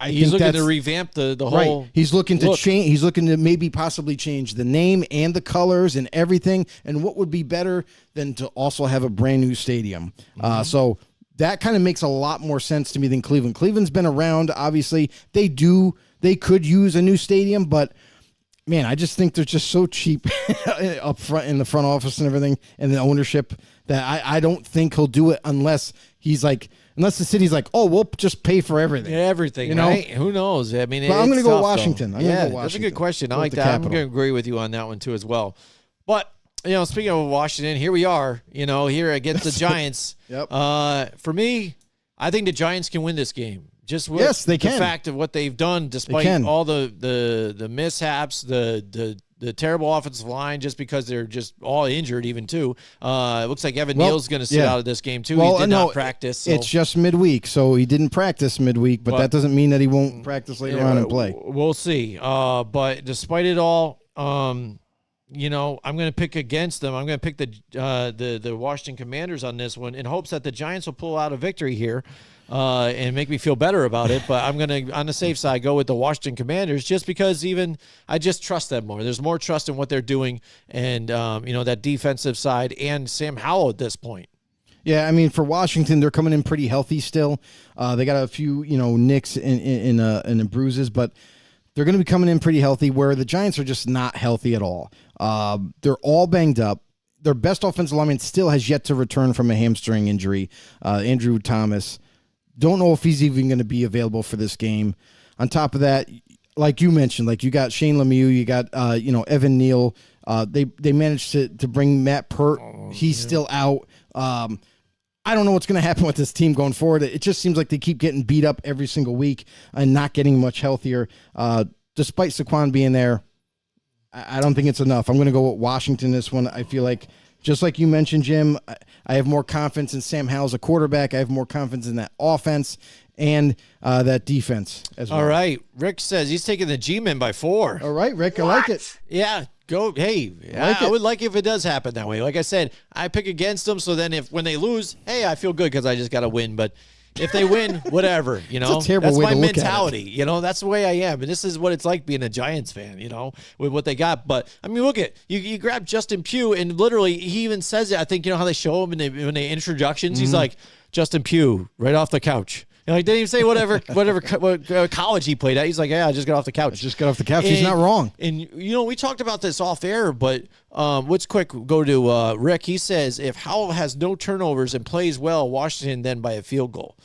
He's think looking that's to revamp the right. whole. He's looking to look. change. He's looking to maybe possibly change the name and the colors and everything. And what would be better than to also have a brand new stadium? So that kind of makes a lot more sense to me than Cleveland. Cleveland's been around. Obviously, they could use a new stadium, but man, I just think they're just so cheap up front in the front office and everything and the ownership that I don't think he'll do it unless the city's like, oh, we'll just pay for everything. Everything, right? Who knows? I mean, But I'm going to go Washington. I'm gonna go That's a Washington. good question. I Go like with the that. I'm capital. going to agree with you on that one too as well. But speaking of Washington, here we are. Here against the Giants. Yep. For me, I think the Giants can win this game. Just with Yes, they the can. fact of what they've done, despite can. all the mishaps, the terrible offensive line, just because they're just all injured, even too. It looks like Evan Neal's going to sit out of this game too. He did not practice. So. It's just midweek, so he didn't practice midweek, but that doesn't mean that he won't practice later on and play. We'll see. But despite it all, I'm going to pick against them. I'm going to pick the Washington Commanders on this one in hopes that the Giants will pull out a victory here and make me feel better about it. But I'm going to, on the safe side, go with the Washington Commanders just because I just trust them more. There's more trust in what they're doing and, that defensive side and Sam Howell at this point. Yeah, I mean, for Washington, they're coming in pretty healthy still. They got a few, nicks and bruises, but they're going to be coming in pretty healthy, where the Giants are just not healthy at all. They're all banged up. Their best offensive lineman still has yet to return from a hamstring injury. Andrew Thomas. Don't know if he's even going to be available for this game. On top of that, like you mentioned, like you got Shane Lemieux, you got Evan Neal. They managed to bring Matt Pert. He's still out. I don't know what's going to happen with this team going forward. It just seems like they keep getting beat up every single week and not getting much healthier. Despite Saquon being there, I don't think it's enough. I'm going to go with Washington this one. I feel like, just like you mentioned, Jim, I have more confidence in Sam Howell as a quarterback. I have more confidence in that offense and that defense as well. All right. Rick says he's taking the G-Men by 4. All right, Rick, I like it. Yeah. Go. Hey, I would like if it does happen that way. Like I said, I pick against them. So then when they lose, hey, I feel good because I just got to win. But if they win, whatever, It's a terrible that's way my to look at it. mentality. That's the way I am. And this is what it's like being a Giants fan, with what they got. But I mean, look at you grab Justin Pugh and literally he even says it. I think, how they show him when they introductions, he's like, Justin Pugh right off the couch. They didn't even say whatever college he played at. He's like, yeah, I just got off the couch. Just got off the couch. He's not wrong. And, we talked about this off air, but let's go to Rick. He says, if Howell has no turnovers and plays well, Washington then by a field goal.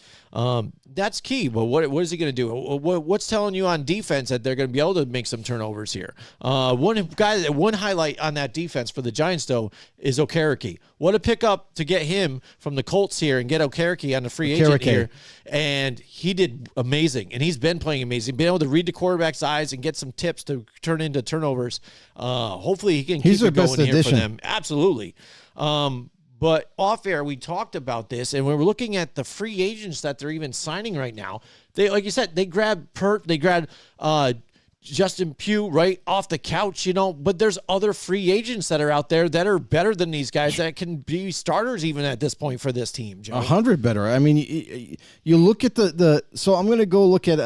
That's key. But what is he going to do? What's telling you on defense that they're going to be able to make some turnovers here? One highlight on that defense for the Giants, though, is Okereke. What a pickup to get him from the Colts here and get Okereke on the free agent here. And he did amazing. And he's been playing amazing. Been able to read the quarterback's eyes and get some tips to turn into turnovers. Hopefully he can keep it going here for them. Absolutely. But off air, we talked about this, and we were looking at the free agents that they're even signing right now. They, like you said, they grabbed Pert, they grabbed Justin Pugh right off the couch, but there's other free agents that are out there that are better than these guys that can be starters even at this point for this team, Joe. 100 better. I mean, you look at so I'm going to go look at,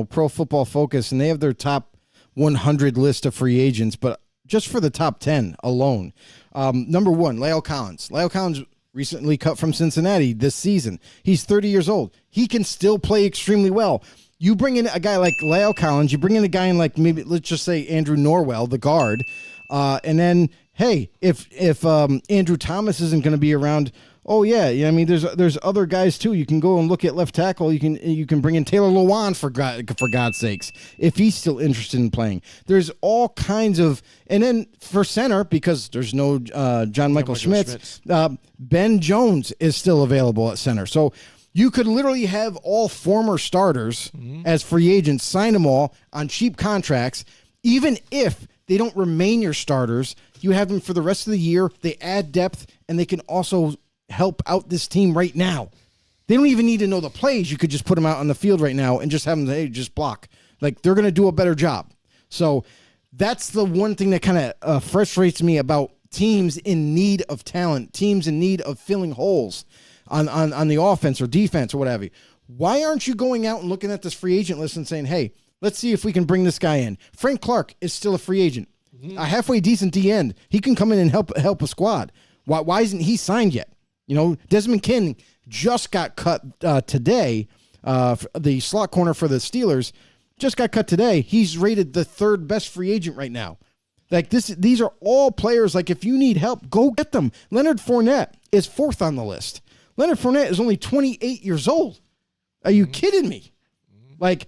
Pro Football Focus, and they have their top 100 list of free agents, but just for the top 10 alone. Number 1, La'el Collins. La'el Collins recently cut from Cincinnati this season. He's 30 years old. He can still play extremely well. You bring in a guy like La'el Collins, you bring in a guy in like maybe, let's just say Andrew Norwell, the guard, and then, hey, if Andrew Thomas isn't going to be around, oh yeah, I mean, there's other guys too. You can go and look at left tackle. You can bring in Taylor Lewan for God's sakes if he's still interested in playing. There's all kinds of, and then for center, because there's no John Michael Schmitz, Ben Jones is still available at center. So you could literally have all former starters as free agents, sign them all on cheap contracts, even if they don't remain your starters. You have them for the rest of the year. They add depth, and they can also help out this team right now. They don't even need to know the plays. You could just put them out on the field right now and just have them, hey, just block. Like, they're going to do a better job. So that's the one thing that kind of frustrates me about teams in need of talent, teams in need of filling holes on the offense or defense or whatever. Why aren't you going out and looking at this free agent list and saying, hey, let's see if we can bring this guy in? Frank Clark is still a free agent. A halfway decent D-end. He can come in and help a squad. Why isn't he signed yet? Desmond King just got cut today. The slot corner for the Steelers just got cut today. He's rated the 3rd best free agent right now. Like these are all players. Like, if you need help, go get them. Leonard Fournette is 4th on the list. Leonard Fournette is only 28 years old. Are you kidding me? Like,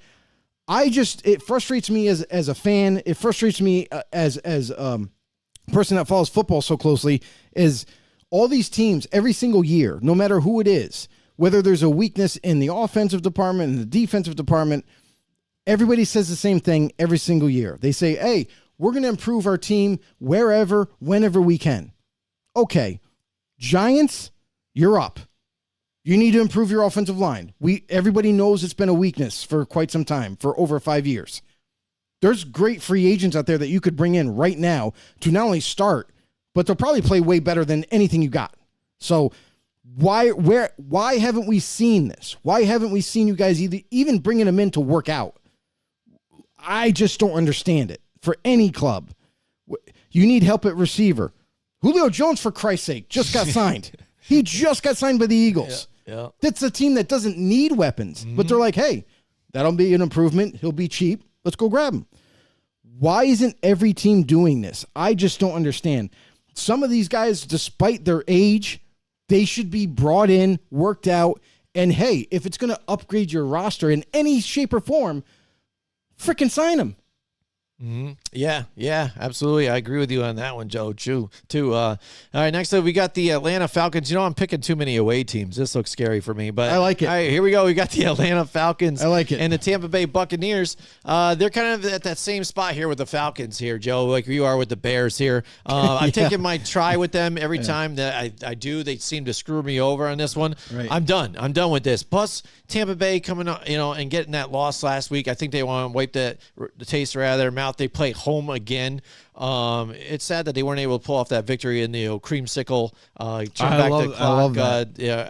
it frustrates me as a fan. It frustrates me as a person that follows football so closely. Is all these teams every single year, no matter who it is, whether there's a weakness in the offensive department and the defensive department, everybody says the same thing every single year. They say, hey, we're going to improve our team wherever, whenever we can. Okay, Giants, you're up. You need to improve your offensive line. Everybody knows it's been a weakness for quite some time, for over 5 years. There's great free agents out there that you could bring in right now to not only start, but they'll probably play way better than anything you got. So why haven't we seen this? Why haven't we seen you guys even bringing them in to work out? I just don't understand it. For any club, you need help at receiver. Julio Jones, for Christ's sake, just got signed. He just got signed by the Eagles. Yeah. That's a team that doesn't need weapons, but they're like, hey, that'll be an improvement. He'll be cheap. Let's go grab him. Why isn't every team doing this? I just don't understand. Some of these guys, despite their age, they should be brought in, worked out, and hey, if it's going to upgrade your roster in any shape or form, freaking sign them. Yeah, absolutely. I agree with you on that one, Joe. Too. All right, next up, we got the Atlanta Falcons. I'm picking too many away teams. This looks scary for me, but I like it. All right, here we go. We got the Atlanta Falcons. I like it. And the Tampa Bay Buccaneers. They're kind of at that same spot here with the Falcons here, Joe, like you are with the Bears here. I'm taking my try with them every time that I do. They seem to screw me over on this one. Right. I'm done with this. Plus, Tampa Bay coming up, and getting that loss last week. I think they want to wipe the taste out of their mouth. They play home again. It's sad that they weren't able to pull off that victory in the creamsicle turn back the clock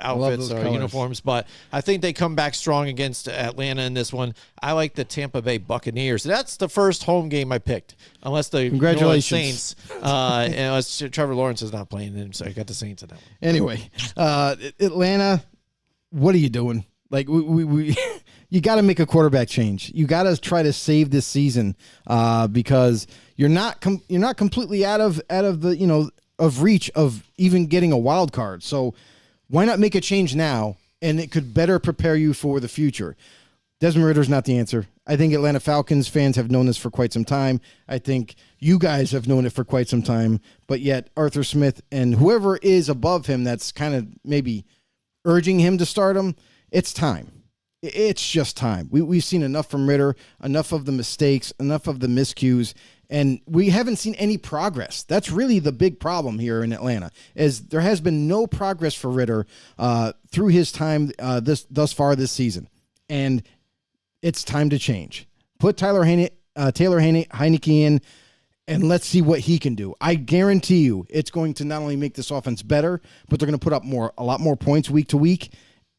outfits or uniforms, but I think they come back strong against Atlanta in this one. I like the Tampa Bay Buccaneers. That's the first home game I picked, unless the Congratulations. New Orleans Saints unless Trevor Lawrence is not playing them, so I got the Saints in that one. Anyway, Atlanta, what are you doing? Like we you got to make a quarterback change. You got to try to save this season because you're not completely out of the of reach of even getting a wild card. So why not make a change now, and it could better prepare you for the future. Desmond Ritter's not the answer. I think Atlanta Falcons fans have known this for quite some time. I think you guys have known it for quite some time, but yet Arthur Smith and whoever is above him that's kind of maybe urging him to start him, it's time. It's just time. We've seen enough from Ritter, enough of the mistakes, enough of the miscues, and we haven't seen any progress. That's really the big problem here in Atlanta, is there has been no progress for Ritter through his time thus far this season, and it's time to change. Put Taylor Heineke in, and let's see what he can do. I guarantee you it's going to not only make this offense better, but they're going to put up a lot more points week to week,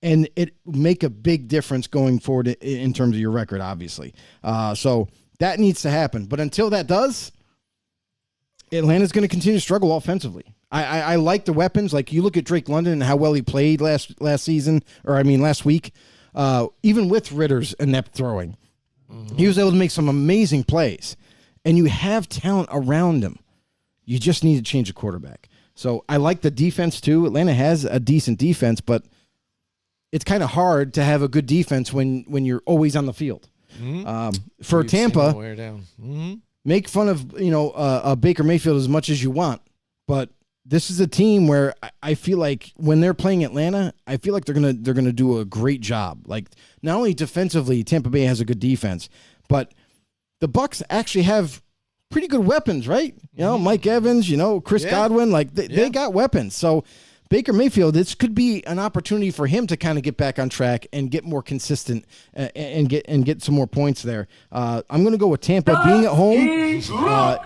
and it make a big difference going forward in terms of your record, obviously. So that needs to happen. But until that does, Atlanta's going to continue to struggle offensively. I like the weapons. Like, you look at Drake London and how well he played last week. Even with Ritter's inept throwing, he was able to make some amazing plays. And you have talent around him. You just need to change the quarterback. So I like the defense too. Atlanta has a decent defense, but it's kind of hard to have a good defense when you're always on the field. For Tampa, make fun of Baker Mayfield as much as you want, but this is a team where I feel like when they're playing Atlanta, I feel like they're gonna do a great job. Like, not only defensively, Tampa Bay has a good defense, but the Bucs actually have pretty good weapons, right? Mike Evans, Chris Godwin, like they got weapons. So Baker Mayfield, this could be an opportunity for him to kind of get back on track and get more consistent and get some more points there. I'm going to go with Tampa being at home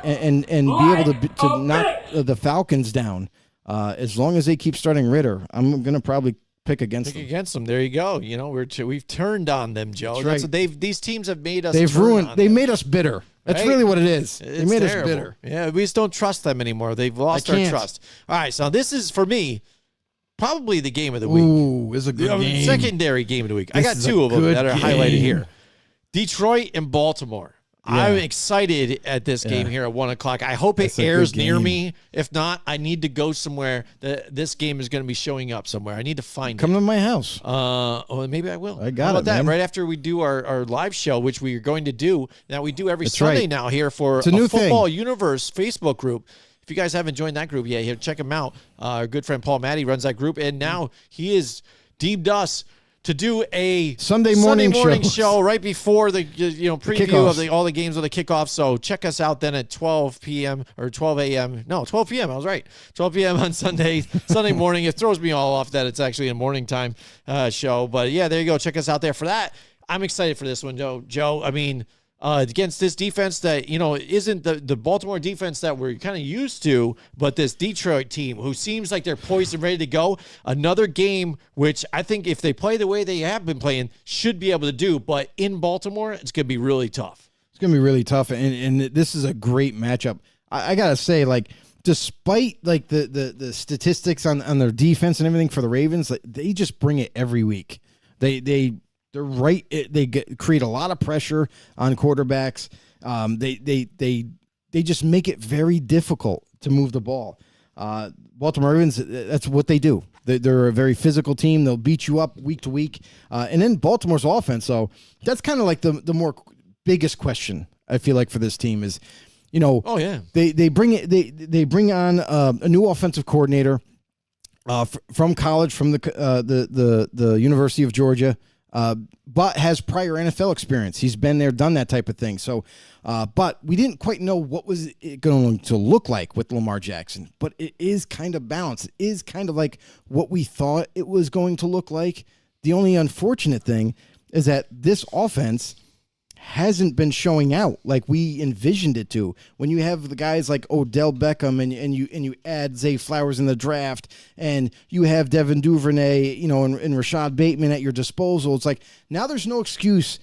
and be able to knock the Falcons down. As long as they keep starting Ritter, I'm going to probably pick against them. There you go. We've turned on them, Joe. That's right. These teams have made us. They made us bitter. That's really what it is. They made us bitter. Yeah, we just don't trust them anymore. They've lost our trust. All right, so this is, for me, probably the game of the week. Ooh, it's a good game. Secondary game of the week. I got two of them that are highlighted here. Detroit and Baltimore. Yeah. I'm excited at this game here at 1:00. I hope it airs near me. If not, I need to go somewhere. This game is going to be showing up somewhere. I need to find it. Come to my house. Maybe I will. I got How about it, that? man. Right after we do our live show, which we are going to do. Now, we do every Sunday now here for a new Football thing. Universe Facebook group. If you guys haven't joined that group yet, check him out. Our good friend Paul Matty runs that group, and now he is deemed us to do a Sunday morning show right before the preview of all the games of the kickoff. So check us out then at 12 p.m. or 12 a.m. No, 12 p.m. I was right. 12 p.m. on Sunday morning. It throws me all off that it's actually a morning time show. But yeah, there you go. Check us out there for that. I'm excited for this one, Joe. I mean, against this defense that, isn't the Baltimore defense that we're kind of used to, but this Detroit team who seems like they're poised and ready to go. Another game which I think if they play the way they have been playing, should be able to do. But in Baltimore, it's going to be really tough. It's going to be really tough, and this is a great matchup. I got to say, like, despite like the statistics on their defense and everything for the Ravens, like, they just bring it every week. They're right. They create a lot of pressure on quarterbacks. They just make it very difficult to move the ball. Baltimore Ravens, that's what they do. They're a very physical team. They'll beat you up week to week. And then Baltimore's offense. So that's kind of like the more biggest question I feel like for this team is, Oh yeah, they bring on a new offensive coordinator from college, from the University of Georgia, but has prior NFL experience. He's been there, done that type of thing. So, but we didn't quite know what was it going to look like with Lamar Jackson. But it is kind of balanced. It is kind of like what we thought it was going to look like. The only unfortunate thing is that this offense hasn't been showing out like we envisioned it to. When you have the guys like Odell Beckham and you add Zay Flowers in the draft, and you have Devin Duvernay, and Rashad Bateman at your disposal, it's like now there's no excuse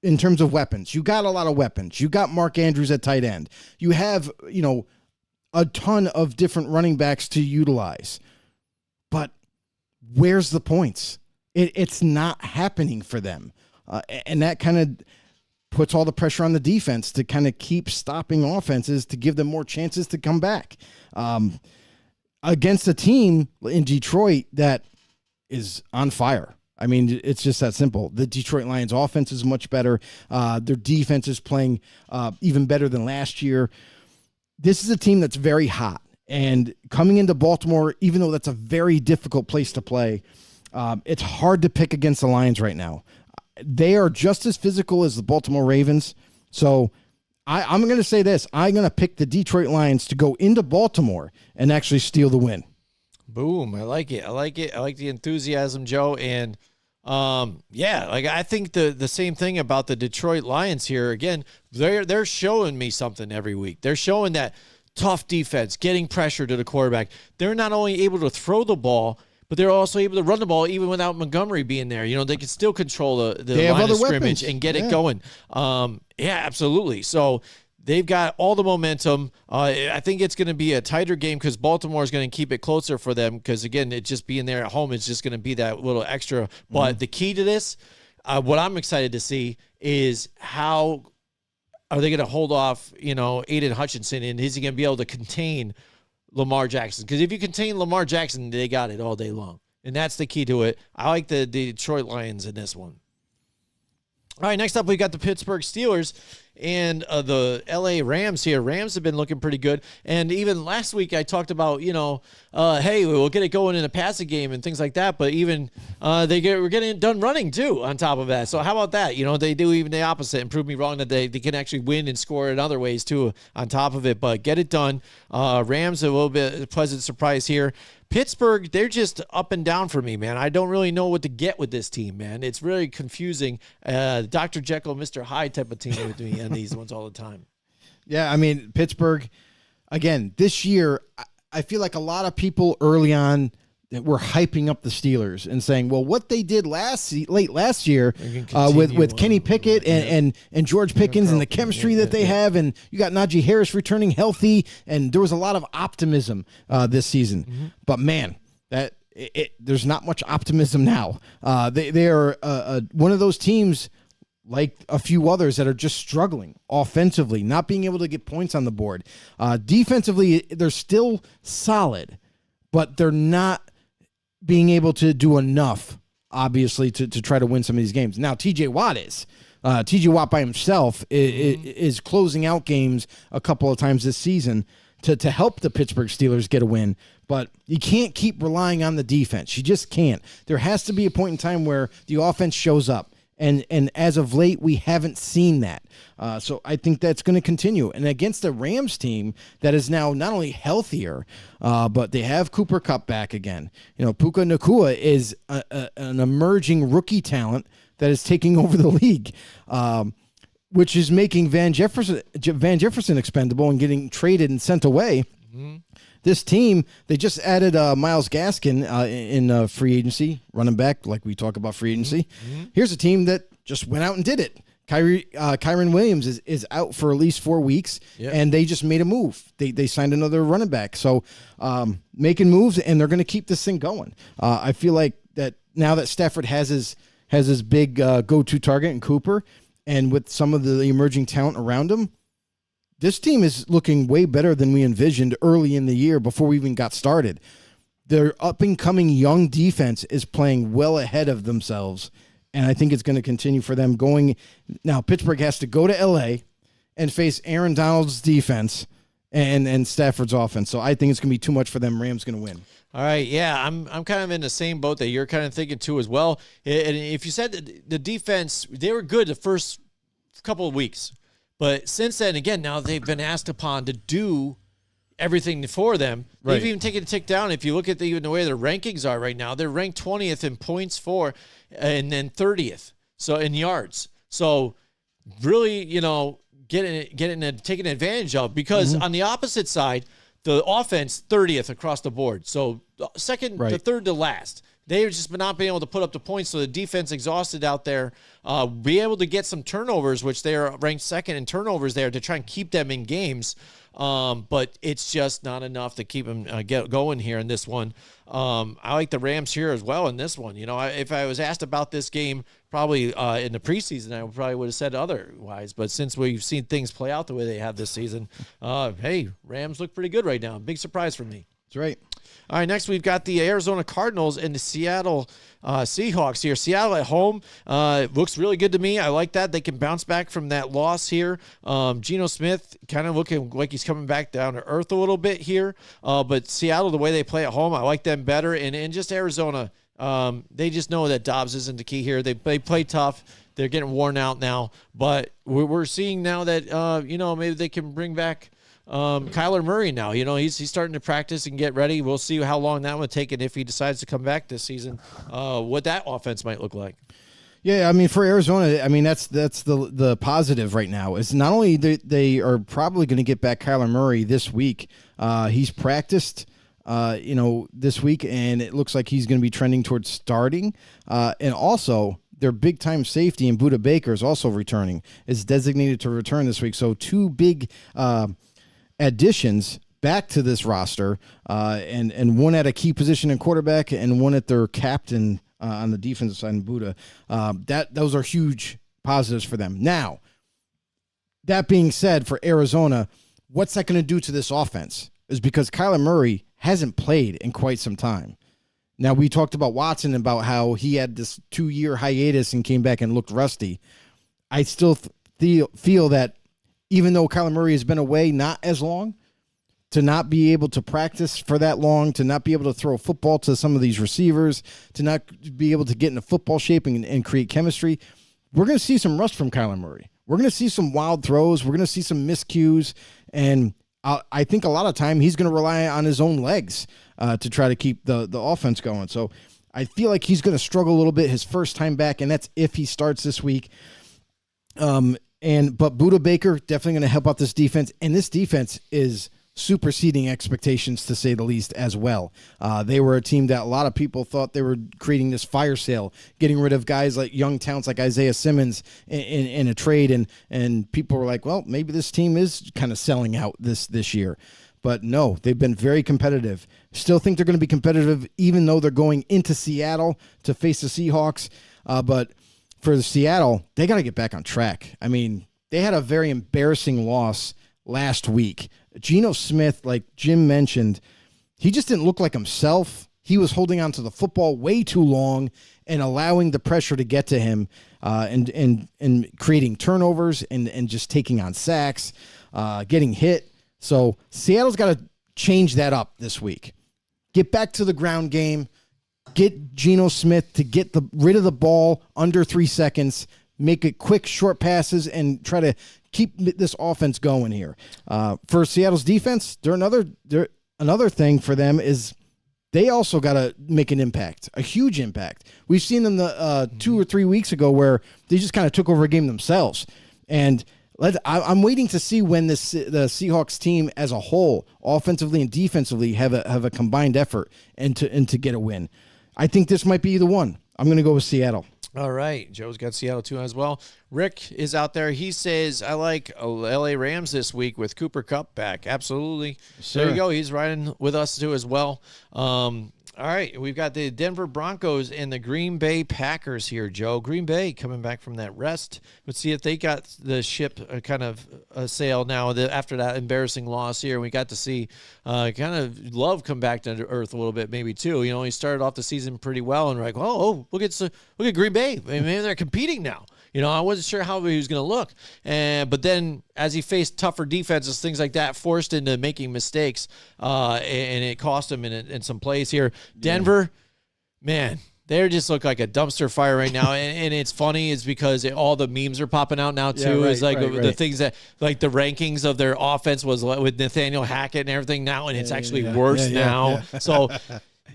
in terms of weapons. You got a lot of weapons. You got Mark Andrews at tight end. You have a ton of different running backs to utilize. But where's the points? It's not happening for them, and that kind of puts all the pressure on the defense to kind of keep stopping offenses to give them more chances to come back against a team in Detroit that is on fire. I mean, it's just that simple. The Detroit Lions offense is much better. Their defense is playing even better than last year. This is a team that's very hot, and coming into Baltimore, even though that's a very difficult place to play, it's hard to pick against the Lions right now. They are just as physical as the Baltimore Ravens. So I'm going to say this. I'm going to pick the Detroit Lions to go into Baltimore and actually steal the win. Boom. I like it. I like the enthusiasm, Joe. And I think the same thing about the Detroit Lions here. Again, they're showing me something every week. They're showing that tough defense, getting pressure to the quarterback. They're not only able to throw the ball, but they're also able to run the ball even without Montgomery being there. They can still control the line of scrimmage weapons and get it going. Absolutely. So they've got all the momentum. I think it's going to be a tighter game because Baltimore is going to keep it closer for them because, again, it just being there at home is just going to be that little extra. But the key to this, what I'm excited to see is how are they going to hold off, Aiden Hutchinson, and is he going to be able to contain Lamar Jackson? Because if you contain Lamar Jackson, they got it all day long. And that's the key to it. I like the Detroit Lions in this one. All right, next up, we got the Pittsburgh Steelers and the LA Rams here. Rams have been looking pretty good. And even last week I talked about, hey, we'll get it going in a passing game and things like that. But even we're getting it done running, too, on top of that. So how about that? They do even the opposite and prove me wrong that they can actually win and score in other ways, too, on top of it. But get it done. Rams, a little bit of a pleasant surprise here. Pittsburgh, they're just up and down for me, man. I don't really know what to get with this team, man. It's really confusing. Dr. Jekyll, Mr. Hyde type of team with me on these ones all the time. Yeah, I mean, Pittsburgh, again, this year, I feel like a lot of people early on that were hyping up the Steelers and saying, well, what they did late last year with Kenny Pickett and George Pickens and the chemistry that they have, and you got Najee Harris returning healthy, and there was a lot of optimism this season. Mm-hmm. But, man, there's not much optimism now. They are one of those teams like a few others that are just struggling offensively, not being able to get points on the board. Defensively, they're still solid, but they're not being able to do enough, obviously, to try to win some of these games. Now, TJ Watt is. TJ Watt by himself is closing out games a couple of times this season to help the Pittsburgh Steelers get a win. But you can't keep relying on the defense. You just can't. There has to be a point in time where the offense shows up. And as of late, we haven't seen that. So I think that's going to continue. And against the Rams team that is now not only healthier, but they have Cooper Kupp back again. Puka Nacua is an emerging rookie talent that is taking over the league. which is making Van Jefferson expendable and getting traded and sent away. This team, they just added Myles Gaskin in free agency, running back, like we talk about free agency. Here's a team that just went out and did it. Kyron Williams is out for at least 4 weeks, and they just made a move. They signed another running back. So making moves, and they're going to keep this thing going. I feel like that now that Stafford has his big go-to target in Cooper, and with some of the emerging talent around him, this team is looking way better than we envisioned early in the year before we even got started. Their up-and-coming young defense is playing well ahead of themselves, and I think it's going to continue for them going. Now, Pittsburgh has to go to L.A. and face Aaron Donald's defense and Stafford's offense. So I think it's going to be too much for them. Rams going to win. All right, yeah, I'm kind of in the same boat that you're kind of thinking too as well. And if you said the defense, they were good the first couple of weeks, but since then, again, now they've been asked upon to do everything for them. Right. They've even taken a tick down. If you look at even the way their rankings are right now, they're ranked 20th in points for, and then 30th so in yards. So really, taking advantage of, because on the opposite side, the offense 30th across the board. So second to third to last. They've just not been able to put up the points, so the defense exhausted out there. Be able to get some turnovers, which they are ranked second in turnovers there, to try and keep them in games. But it's just not enough to keep them get going here in this one. I like the Rams here as well in this one. If I was asked about this game probably in the preseason, I probably would have said otherwise. But since we've seen things play out the way they have this season, hey, Rams look pretty good right now. Big surprise for me. That's right. All right, next we've got the Arizona Cardinals and the Seattle Seahawks here. Seattle at home looks really good to me. I like that. They can bounce back from that loss here. Geno Smith kind of looking like he's coming back down to earth a little bit here. But Seattle, the way they play at home, I like them better. And just Arizona, they just know that Dobbs isn't the key here. They play tough. They're getting worn out now. But we're seeing now that, maybe they can bring back Kyler Murray now. He's starting to practice and get ready. We'll see how long that would take, and if he decides to come back this season, what that offense might look like. Yeah, I mean, for Arizona, I mean, that's the positive right now. Is not only they are probably going to get back Kyler Murray this week. He's practiced, this week, and it looks like he's going to be trending towards starting. And also, their big-time safety in Budda Baker is also returning. Is designated to return this week. So two big additions back to this roster, and one at a key position in quarterback and one at their captain on the defensive side in Budda. Those are huge positives for them. Now, that being said, for Arizona, what's that going to do to this offense? Is because Kyler Murray hasn't played in quite some time. Now, we talked about Watson, about how he had this 2-year hiatus and came back and looked rusty. I still feel that even though Kyler Murray has been away not as long, to not be able to practice for that long, to not be able to throw a football to some of these receivers, to not be able to get into football shape and create chemistry, we're going to see some rust from Kyler Murray. We're going to see some wild throws. We're going to see some miscues. And I think a lot of time he's going to rely on his own legs to try to keep the offense going. So I feel like he's going to struggle a little bit his first time back, and that's if he starts this week. But Budda Baker definitely going to help out this defense, and this defense is superseding expectations, to say the least, as well. They were a team that a lot of people thought they were creating this fire sale, getting rid of guys like young talents like Isaiah Simmons in a trade, and people were like, well, maybe this team is kind of selling out this year. But no, they've been very competitive. Still think they're going to be competitive, even though they're going into Seattle to face the Seahawks. But for Seattle, they got to get back on track. I mean, they had a very embarrassing loss last week. Geno Smith, like Jim mentioned, he just didn't look like himself. He was holding on to the football way too long and allowing the pressure to get to him, and creating turnovers and just taking on sacks, getting hit. So Seattle's got to change that up this week. Get back to the ground game. Get Geno Smith to get rid of the ball under 3 seconds. Make it quick, short passes, and try to keep this offense going here. For Seattle's defense, another thing for them is they also got to make an impact, a huge impact. We've seen them 2 or 3 weeks ago where they just kind of took over a game themselves. And I'm waiting to see when the Seahawks team as a whole, offensively and defensively, have a combined effort and to get a win. I think this might be the one. I'm going to go with Seattle. All right. Joe's got Seattle too as well. Rick is out there. He says, I like LA Rams this week with Cooper Kupp back. Absolutely. There you go. He's riding with us too as well. All right. We've got the Denver Broncos and the Green Bay Packers here, Joe. Green Bay coming back from that rest. Let's see if they got the ship kind of sail now after that embarrassing loss here. We got to see kind of Love come back to earth a little bit maybe too. You know, he started off the season pretty well and we're like, oh, look at Green Bay. Maybe they're competing now. You know, I wasn't sure how he was going to look. But then as he faced tougher defenses, things like that, forced into making mistakes, and it cost him in some plays here. Denver, man, they just look like a dumpster fire right now. And it's funny is because all the memes are popping out now, too. Yeah, right, it's like right. the things that, like the rankings of their offense was with Nathaniel Hackett and everything now, and it's actually worse now. So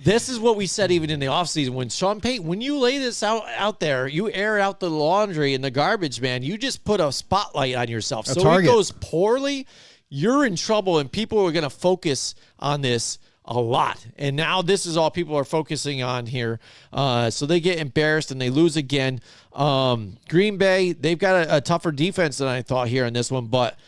this is what we said even in the offseason. When Sean Payton, when you lay this out there, you air out the laundry and the garbage, man, you just put a spotlight on yourself. So if it goes poorly, you're in trouble, and people are going to focus on this a lot. And now this is all people are focusing on here. So they get embarrassed and they lose again. Green Bay, they've got a tougher defense than I thought here in this one, but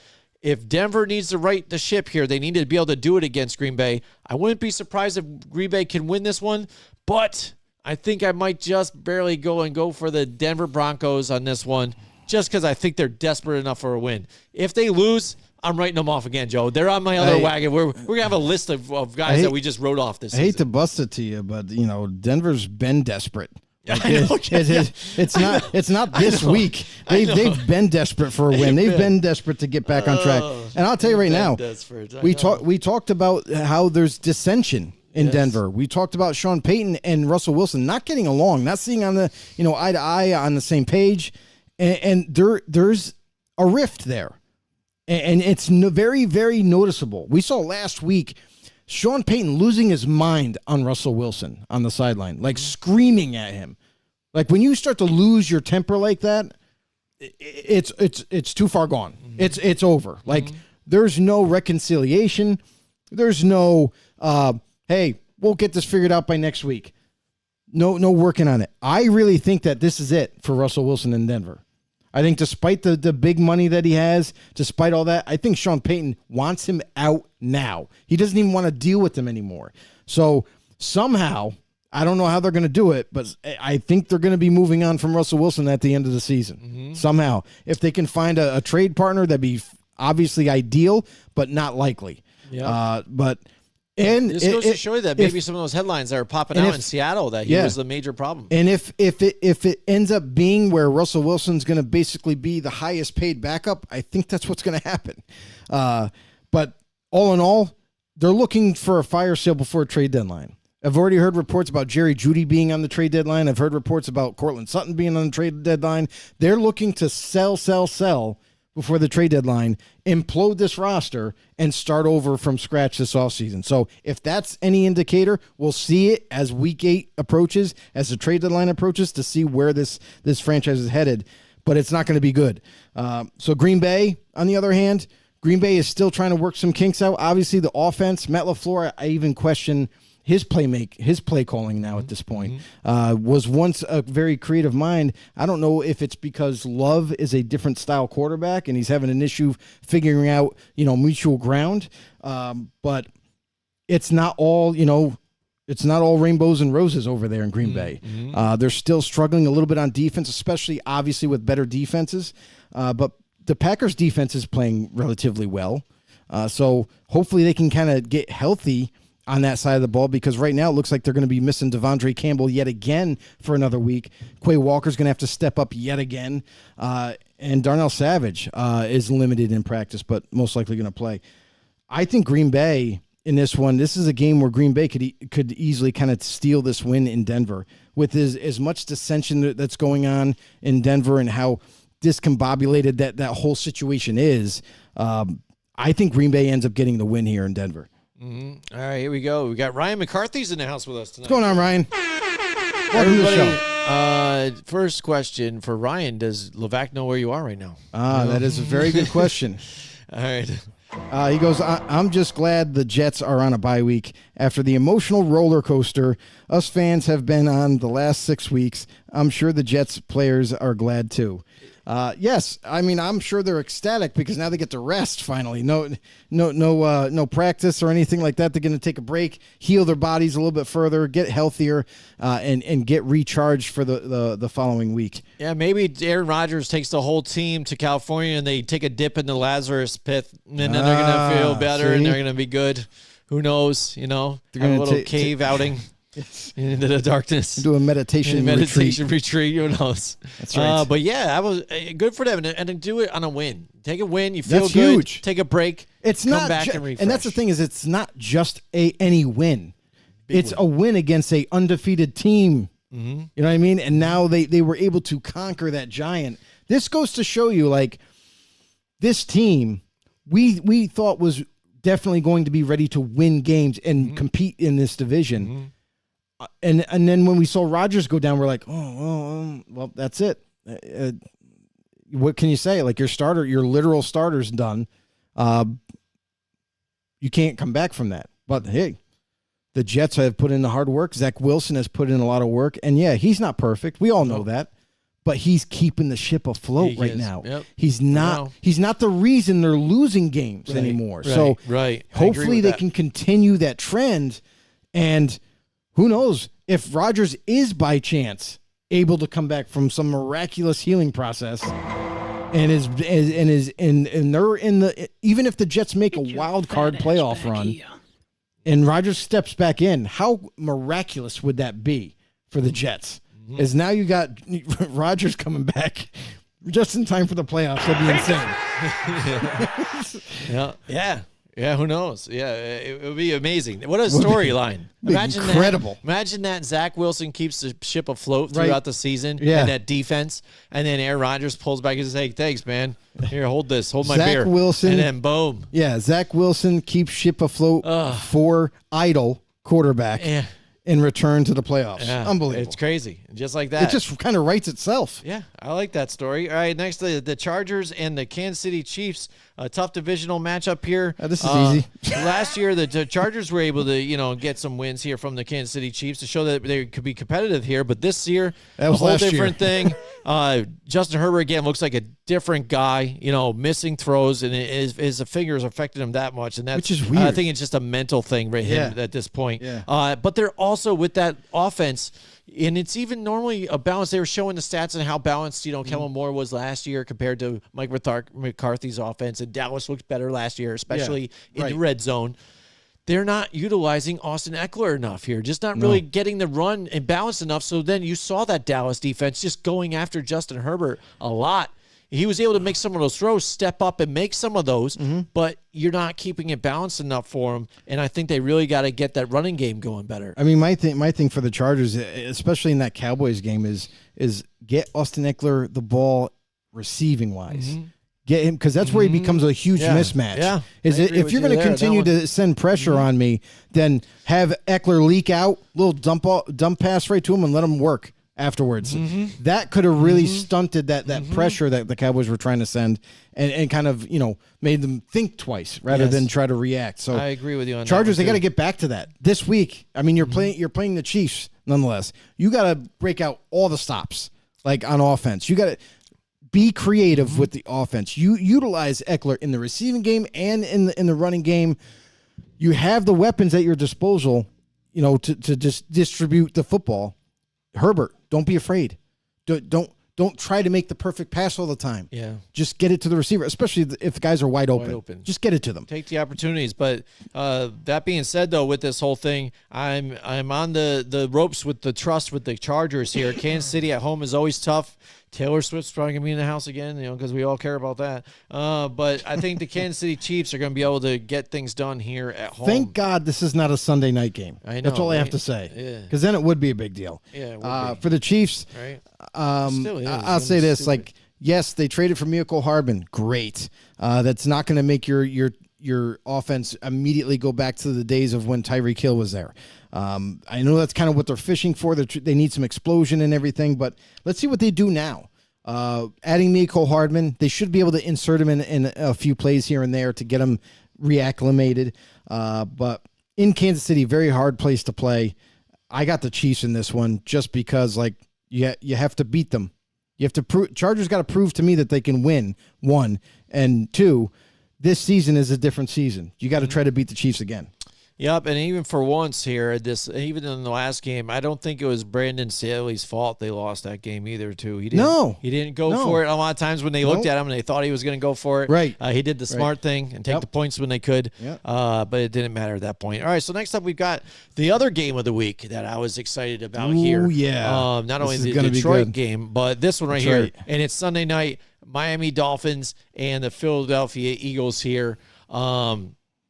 if Denver needs to right the ship here, they need to be able to do it against Green Bay. I wouldn't be surprised if Green Bay can win this one, but I think I might just barely go for the Denver Broncos on this one, just because I think they're desperate enough for a win. If they lose, I'm writing them off again, Joe. They're on my other wagon. We're going to have a list of guys that we just wrote off this season. I hate to bust it to you, but, you know, Denver's been desperate. It's not this week. They've been desperate for a win. They've been desperate to get back on track. And I'll tell you right now, we talked about how there's dissension in Denver. We talked about Sean Payton and Russell Wilson not getting along, not seeing on the eye to eye on the same page, and there's a rift there, and it's very, very noticeable. We saw last week Sean Payton losing his mind on Russell Wilson on the sideline, like screaming at him. Like when you start to lose your temper like that, it's too far gone. It's over. Like there's no reconciliation. There's no, hey, we'll get this figured out by next week. No working on it. I really think that this is it for Russell Wilson in Denver. I think despite the big money that he has, despite all that, I think Sean Payton wants him out now. He doesn't even want to deal with him anymore. So somehow, I don't know how they're going to do it, but I think they're going to be moving on from Russell Wilson at the end of the season. Somehow. If they can find a trade partner, that'd be obviously ideal, but not likely. Yeah. And this goes to show you that maybe some of those headlines that are popping out in Seattle, that he was the major problem. And if it ends up being where Russell Wilson's going to basically be the highest paid backup, I think that's what's going to happen. But all in all, they're looking for a fire sale before a trade deadline. I've already heard reports about Jerry Jeudy being on the trade deadline. I've heard reports about Cortland Sutton being on the trade deadline. They're looking to sell before the trade deadline, implode this roster, and start over from scratch this offseason. So if that's any indicator, we'll see it as week 8 approaches, as the trade deadline approaches, to see where this franchise is headed. But it's not going to be good. So Green Bay, on the other hand, Green Bay is still trying to work some kinks out. Obviously, the offense, Matt LaFleur, I even question his play calling now at this point. Was once a very creative mind. I don't know if it's because Love is a different style quarterback and he's having an issue figuring out, mutual ground. But it's not all, it's not all rainbows and roses over there in Green Bay. They're still struggling a little bit on defense, especially obviously with better defenses. But the Packers defense is playing relatively well. So hopefully they can kind of get healthy on that side of the ball, because right now it looks like they're going to be missing Devondre Campbell yet again for another week. Quay Walker's going to have to step up yet again. And Darnell Savage is limited in practice, but most likely going to play. I think Green Bay in this one, this is a game where Green Bay could easily kind of steal this win in Denver. With as much dissension that's going on in Denver and how discombobulated that whole situation is, I think Green Bay ends up getting the win here in Denver. All right, here we go. We got Ryan McCarthy's in the house with us tonight. What's going on, Ryan? Welcome to the show. First question for Ryan: does Levac know where you are right now? That is a very good question. All right. He goes, I'm just glad the Jets are on a bye week after the emotional roller coaster us fans have been on the last 6 weeks. I'm sure the Jets players are glad too. Yes, I mean, I'm sure they're ecstatic because now they get to rest finally. No practice or anything like that. They're going to take a break, heal their bodies a little bit further, get healthier, and get recharged for the following week. Yeah, maybe Aaron Rodgers takes the whole team to California and they take a dip in the Lazarus pit, and then they're going to feel better and they're going to be good. Who knows? You know, they're going to have a little cave outing. Into the darkness. Do a meditation retreat. Who knows? That's right. But yeah, that was good for them, and to do it on a win. Take a win, you feel That's good. Huge. Take a break. It's come not, back and refresh. And that's the thing is, it's not just any win. It's a win against a undefeated team. Mm-hmm. You know what I mean? And now they were able to conquer that giant. This goes to show you, like, this team we thought was definitely going to be ready to win games and compete in this division. Mm-hmm. And then when we saw Rodgers go down, we're like, well, that's it. What can you say? Like, your literal starter's done. You can't come back from that. But hey, the Jets have put in the hard work. Zach Wilson has put in a lot of work, and yeah, he's not perfect. We all know that, but he's keeping the ship afloat right now. Yep. He's not. He's not the reason they're losing games anymore. So hopefully they can continue that trend, and who knows if Rodgers is by chance able to come back from some miraculous healing process, and they're in the, even if the Jets make a wild card playoff run, and Rodgers steps back in, how miraculous would that be for the Jets? As now you got Rodgers coming back just in time for the playoffs. That'd be insane. Yeah, who knows? Yeah, it would be amazing. What a storyline. Incredible. Imagine that Zach Wilson keeps the ship afloat throughout the season and that defense, and then Aaron Rodgers pulls back and says, hey, thanks, man. Here, hold this. Hold my beer. Zach Wilson. And then boom. Yeah, Zach Wilson keeps ship afloat for idle quarterback. Yeah. In return to the playoffs. Yeah, Unbelievable. It's crazy. Just like that. It just kind of writes itself. Yeah, I like that story. All right, next, the Chargers and the Kansas City Chiefs. A tough divisional matchup here. This is easy. Last year, the Chargers were able to, get some wins here from the Kansas City Chiefs to show that they could be competitive here. But this year, that was a whole last different thing. Justin Herbert, again, looks like a different guy, missing throws, and his fingers affected him that much. And that's, which is weird. I think it's just a mental thing right him at this point. Yeah. But they're also with that offense, and it's even normally a balance. They were showing the stats on how balanced, Kellen Moore was last year compared to Mike McCarthy's offense, and Dallas looked better last year, especially in the red zone. They're not utilizing Austin Eckler enough here, just not really getting the run and balance enough. So then you saw that Dallas defense just going after Justin Herbert a lot. He was able to make some of those throws, step up and make some of those, but you're not keeping it balanced enough for him. And I think they really got to get that running game going better. I mean, my thing for the Chargers, especially in that Cowboys game, is get Austin Eckler the ball receiving wise. Get him, because that's where he becomes a huge mismatch. Yeah, if you're going to continue to send pressure on me, then have Eckler leak out, little dump pass right to him, and let him work afterwards. That could have really stunted that pressure that the Cowboys were trying to send, and kind of made them think twice rather than try to react. So I agree with you on Chargers. that. They got to get back to that this week. I mean, you're playing the Chiefs nonetheless. You got to break out all the stops like on offense. You got to be creative with the offense. You utilize Eckler in the receiving game and in the running game. You have the weapons at your disposal, to just distribute the football. Herbert, don't be afraid. Don't try to make the perfect pass all the time. Yeah. Just get it to the receiver, especially if the guys are wide open. Just get it to them. Take the opportunities. But that being said, though, with this whole thing, I'm on the ropes with the trust with the Chargers here. Kansas City at home is always tough. Taylor Swift's probably going to be in the house again, because we all care about that. But I think the Kansas City Chiefs are going to be able to get things done here at home. Thank God this is not a Sunday night game. I know, that's all I have to say. Because then it would be a big deal. Yeah, it would be. For the Chiefs, right? I'll say this. Like, yes, they traded for Mecole Hardman. Great. That's not going to make your your offense immediately go back to the days of when Tyreek Hill was there. I know that's kind of what they're fishing for. They need some explosion and everything, but let's see what they do now. Adding Mecole Hardman, they should be able to insert him in a few plays here and there to get him reacclimated. But in Kansas City, very hard place to play. I got the Chiefs in this one just because, like, you have to beat them. You have to prove. Chargers got to prove to me that they can win, 1, and 2. This season is a different season. You got to try to beat the Chiefs again. Yep, and even for once here, even in the last game, I don't think it was Brandon Staley's fault they lost that game either. Too, he didn't go for it. A lot of times when they looked at him and they thought he was going to go for it, right? He did the smart thing and take the points when they could. Yep. But it didn't matter at that point. All right, so next up we've got the other game of the week that I was excited about here. Oh yeah, not only the Detroit game, but this one right here, and it's Sunday night. Miami Dolphins and the Philadelphia Eagles here.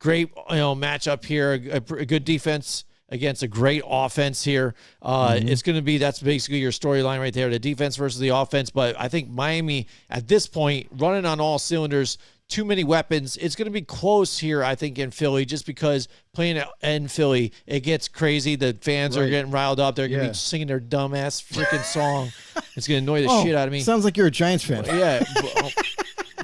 Great, matchup here. A good defense against a great offense here. It's going to be, that's basically your storyline right there, the defense versus the offense. But I think Miami at this point running on all cylinders, too many weapons. It's going to be close here, I think, in Philly, just because playing in Philly, it gets crazy. The fans are getting riled up. They're going to be singing their dumbass freaking song. It's going to annoy the shit out of me. Sounds like you're a Giants fan. Yeah.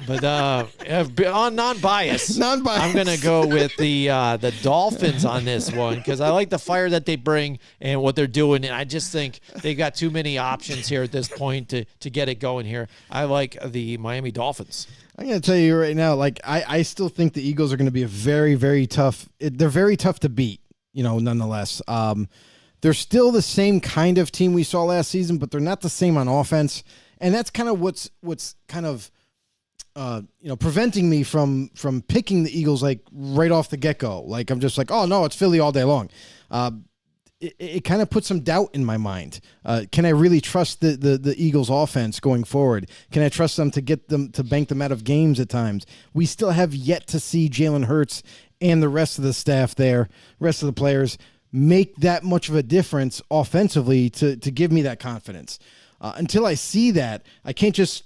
But on non-bias, I'm going to go with the Dolphins on this one because I like the fire that they bring and what they're doing. And I just think they got too many options here at this point to get it going here. I like the Miami Dolphins. I'm going to tell you right now, like, I still think the Eagles are going to be a very, very tough. They're very tough to beat, nonetheless. They're still the same kind of team we saw last season, but they're not the same on offense. And that's kind of what's kind of preventing me from picking the Eagles like right off the get-go. Like, I'm just like, oh no, it's Philly all day long. It kind of puts some doubt in my mind. Can I really trust the Eagles offense going forward? Can I trust them to get them to bank them out of games at times? We still have yet to see Jalen Hurts and the rest of the staff there, rest of the players, make that much of a difference offensively to give me that confidence. Until I see that, I can't just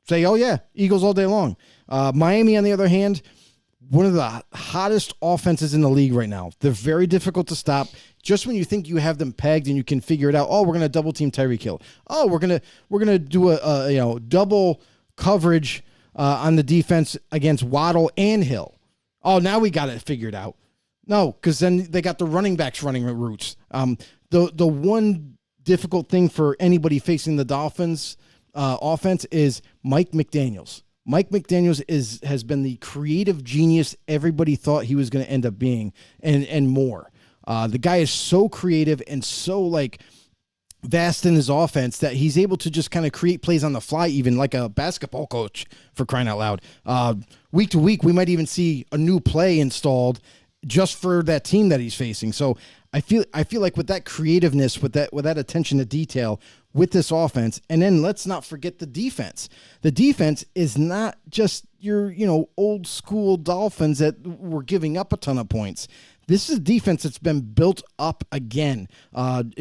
say, oh, yeah, Eagles all day long. Miami, on the other hand, one of the hottest offenses in the league right now. They're very difficult to stop. Just when you think you have them pegged and you can figure it out, oh, we're going to double team Tyreek Hill. Oh, we're gonna do a double coverage on the defense against Waddle and Hill. Oh, now we got it figured out. No, because then they got the running backs running routes. The one difficult thing for anybody facing the Dolphins offense is Mike McDaniels. Mike McDaniels has been the creative genius everybody thought he was going to end up being, and more. The guy is so creative and so vast in his offense that he's able to just kind of create plays on the fly, even like a basketball coach, for crying out loud. Week to week, we might even see a new play installed just for that team that he's facing. So I feel like with that creativeness, with that attention to detail with this offense, and then let's not forget the defense. The defense is not just your old school Dolphins that were giving up a ton of points. This is a defense that's been built up again.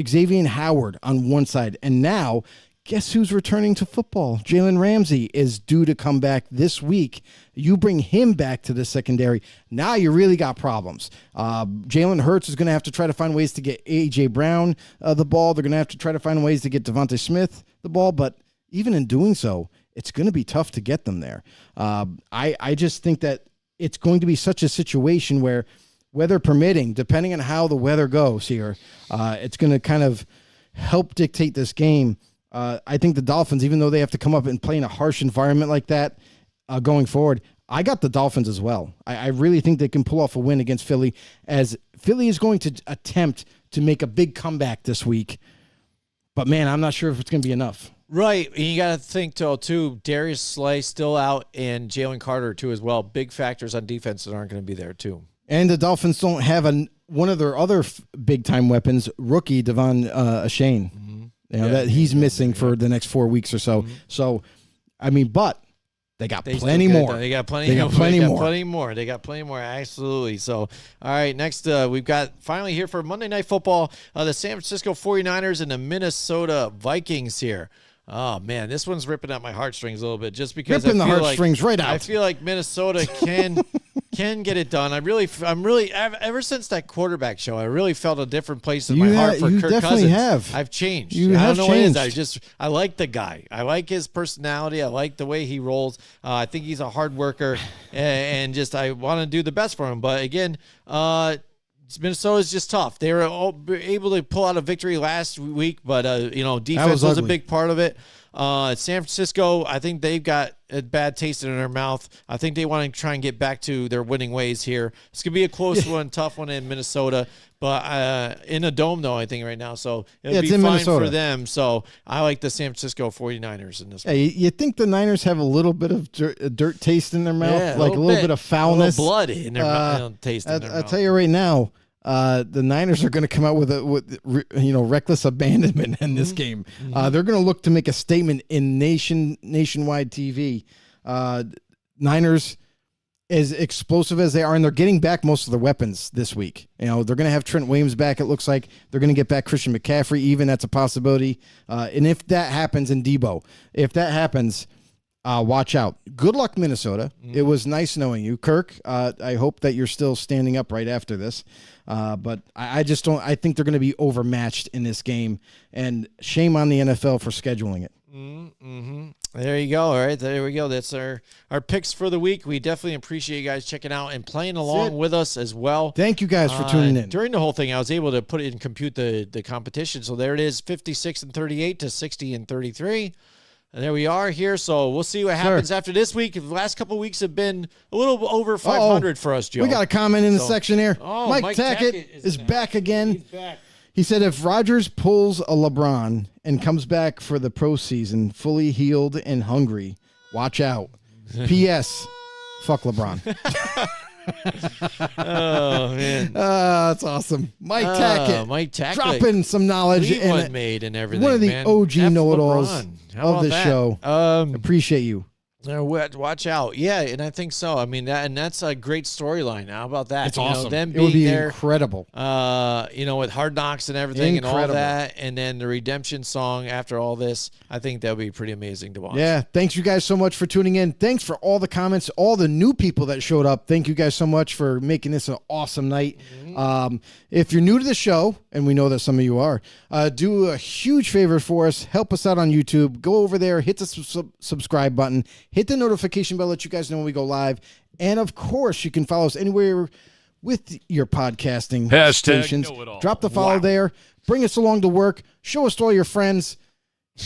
Xavier Howard on one side, and now guess who's returning to football? Jalen Ramsey is due to come back this week. You bring him back to the secondary. Now you really got problems. Jalen Hurts is going to have to try to find ways to get A.J. Brown the ball. They're going to have to try to find ways to get Devontae Smith the ball. But even in doing so, it's going to be tough to get them there. I just think that it's going to be such a situation where, weather permitting, depending on how the weather goes here, it's going to kind of help dictate this game. I think the Dolphins, even though they have to come up and play in a harsh environment like that going forward, I got the Dolphins as well. I really think they can pull off a win against Philly, as Philly is going to attempt to make a big comeback this week. But, man, I'm not sure if it's going to be enough. Right. And you got to think, too, Darius Slay still out and Jalen Carter, too, as well. Big factors on defense that aren't going to be there, too. And the Dolphins don't have one of their other big-time weapons, rookie Devon Achane. Mm-hmm. That he's missing for the next 4 weeks or so. Mm-hmm. So, but they got plenty more. They got plenty more. They got plenty more, absolutely. So, all right, next we've got finally here for Monday Night Football, the San Francisco 49ers and the Minnesota Vikings here. Oh, man, this one's ripping out my heartstrings a little bit just because ripping the heartstrings right out. I feel like Minnesota can get it done. I'm really ever since that quarterback show, I really felt a different place in You my heart ha- for you Kirk definitely Cousins. have. I've changed. You I have don't know what it is. changed. I like the guy. I like his personality. I like the way he rolls. I think he's a hard worker, and just I want to do the best for him. But again, Minnesota's just tough. They were able to pull out a victory last week, but defense was a ugly. big part of it. San Francisco, I think they've got a bad taste in their mouth. I think they want to try and get back to their winning ways here. It's going to be a close one, tough one in Minnesota, but in a dome, though, I think right now. So it'll it's be in fine Minnesota. for them. So I like the San Francisco 49ers in this one. Hey, you think the Niners have a little bit of dirt taste in their mouth? Yeah, like a little bit of foulness? A little blood in their mouth, taste in their I'll mouth. tell you right now, the Niners are going to come out with reckless abandonment in this game. They're going to look to make a statement in nationwide TV. Niners, as explosive as they are, and they're getting back most of their weapons this week. They're going to have Trent Williams back. It looks like they're going to get back Christian McCaffrey. Even that's a possibility. And if that happens, in Debo, if that happens. Watch out. Good luck, Minnesota. It was nice knowing you. Kirk, I hope that you're still standing up right after this. But I just don't. I think they're going to be overmatched in this game. And shame on the NFL for scheduling it. There you go. All right, there we go. That's our picks for the week. We definitely appreciate you guys checking out and playing along with us as well. Thank you guys for tuning in. During the whole thing, I was able to put it and compute the competition. So there it is, 56-38 to 60-33. And there we are here. So we'll see what happens after this week. The last couple of weeks have been a little over 500 for us, Joe. We got a comment in the section here. Oh, Mike Mike Tackett Tackett is in there. back again. He's back. He said if Rodgers pulls a LeBron and comes back for the pro season fully healed and hungry, watch out. P.S. Fuck LeBron. Oh, man. That's awesome. Mike Tackett. Mike Tackett. Dropping some knowledge. Cleveland And made and everything, one of the man. OG F know-it-alls LeBron. How of about the that? show. Appreciate you. Watch out. Yeah, and I think so. I mean, that's a great storyline. How about that? It's awesome. Them It would being be there, incredible. with Hard Knocks and everything and all Incredible. that, and then the redemption song after all this, I think that would be pretty amazing to watch. Yeah, thanks you guys so much for tuning in. Thanks for all the comments, all the new people that showed up. Thank you guys so much for making this an awesome night. If you're new to the show, and we know that some of you are, do a huge favor for us. Help us out on YouTube. Go over there, hit the subscribe button, hit the notification bell, let you guys know when we go live. And of course, you can follow us anywhere with your podcasting Hashtag stations. know-it-all. Drop the follow there. Bring us along to work. Show us to all your friends.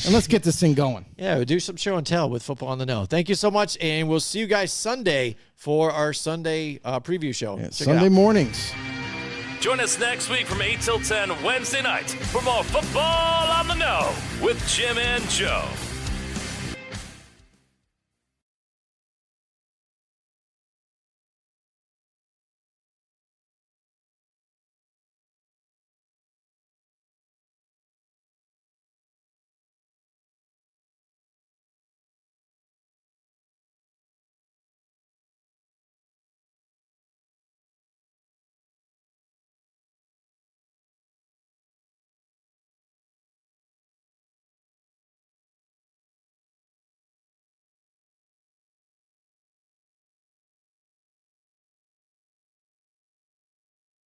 And let's get this thing going. Yeah, we'll do some show and tell with Football on the Know. Thank you so much, and we'll see you guys Sunday for our Sunday preview show. Check it Sunday out. mornings. Join us next week from 8 till 10 Wednesday night for more Football on the Know with Jim and Joe.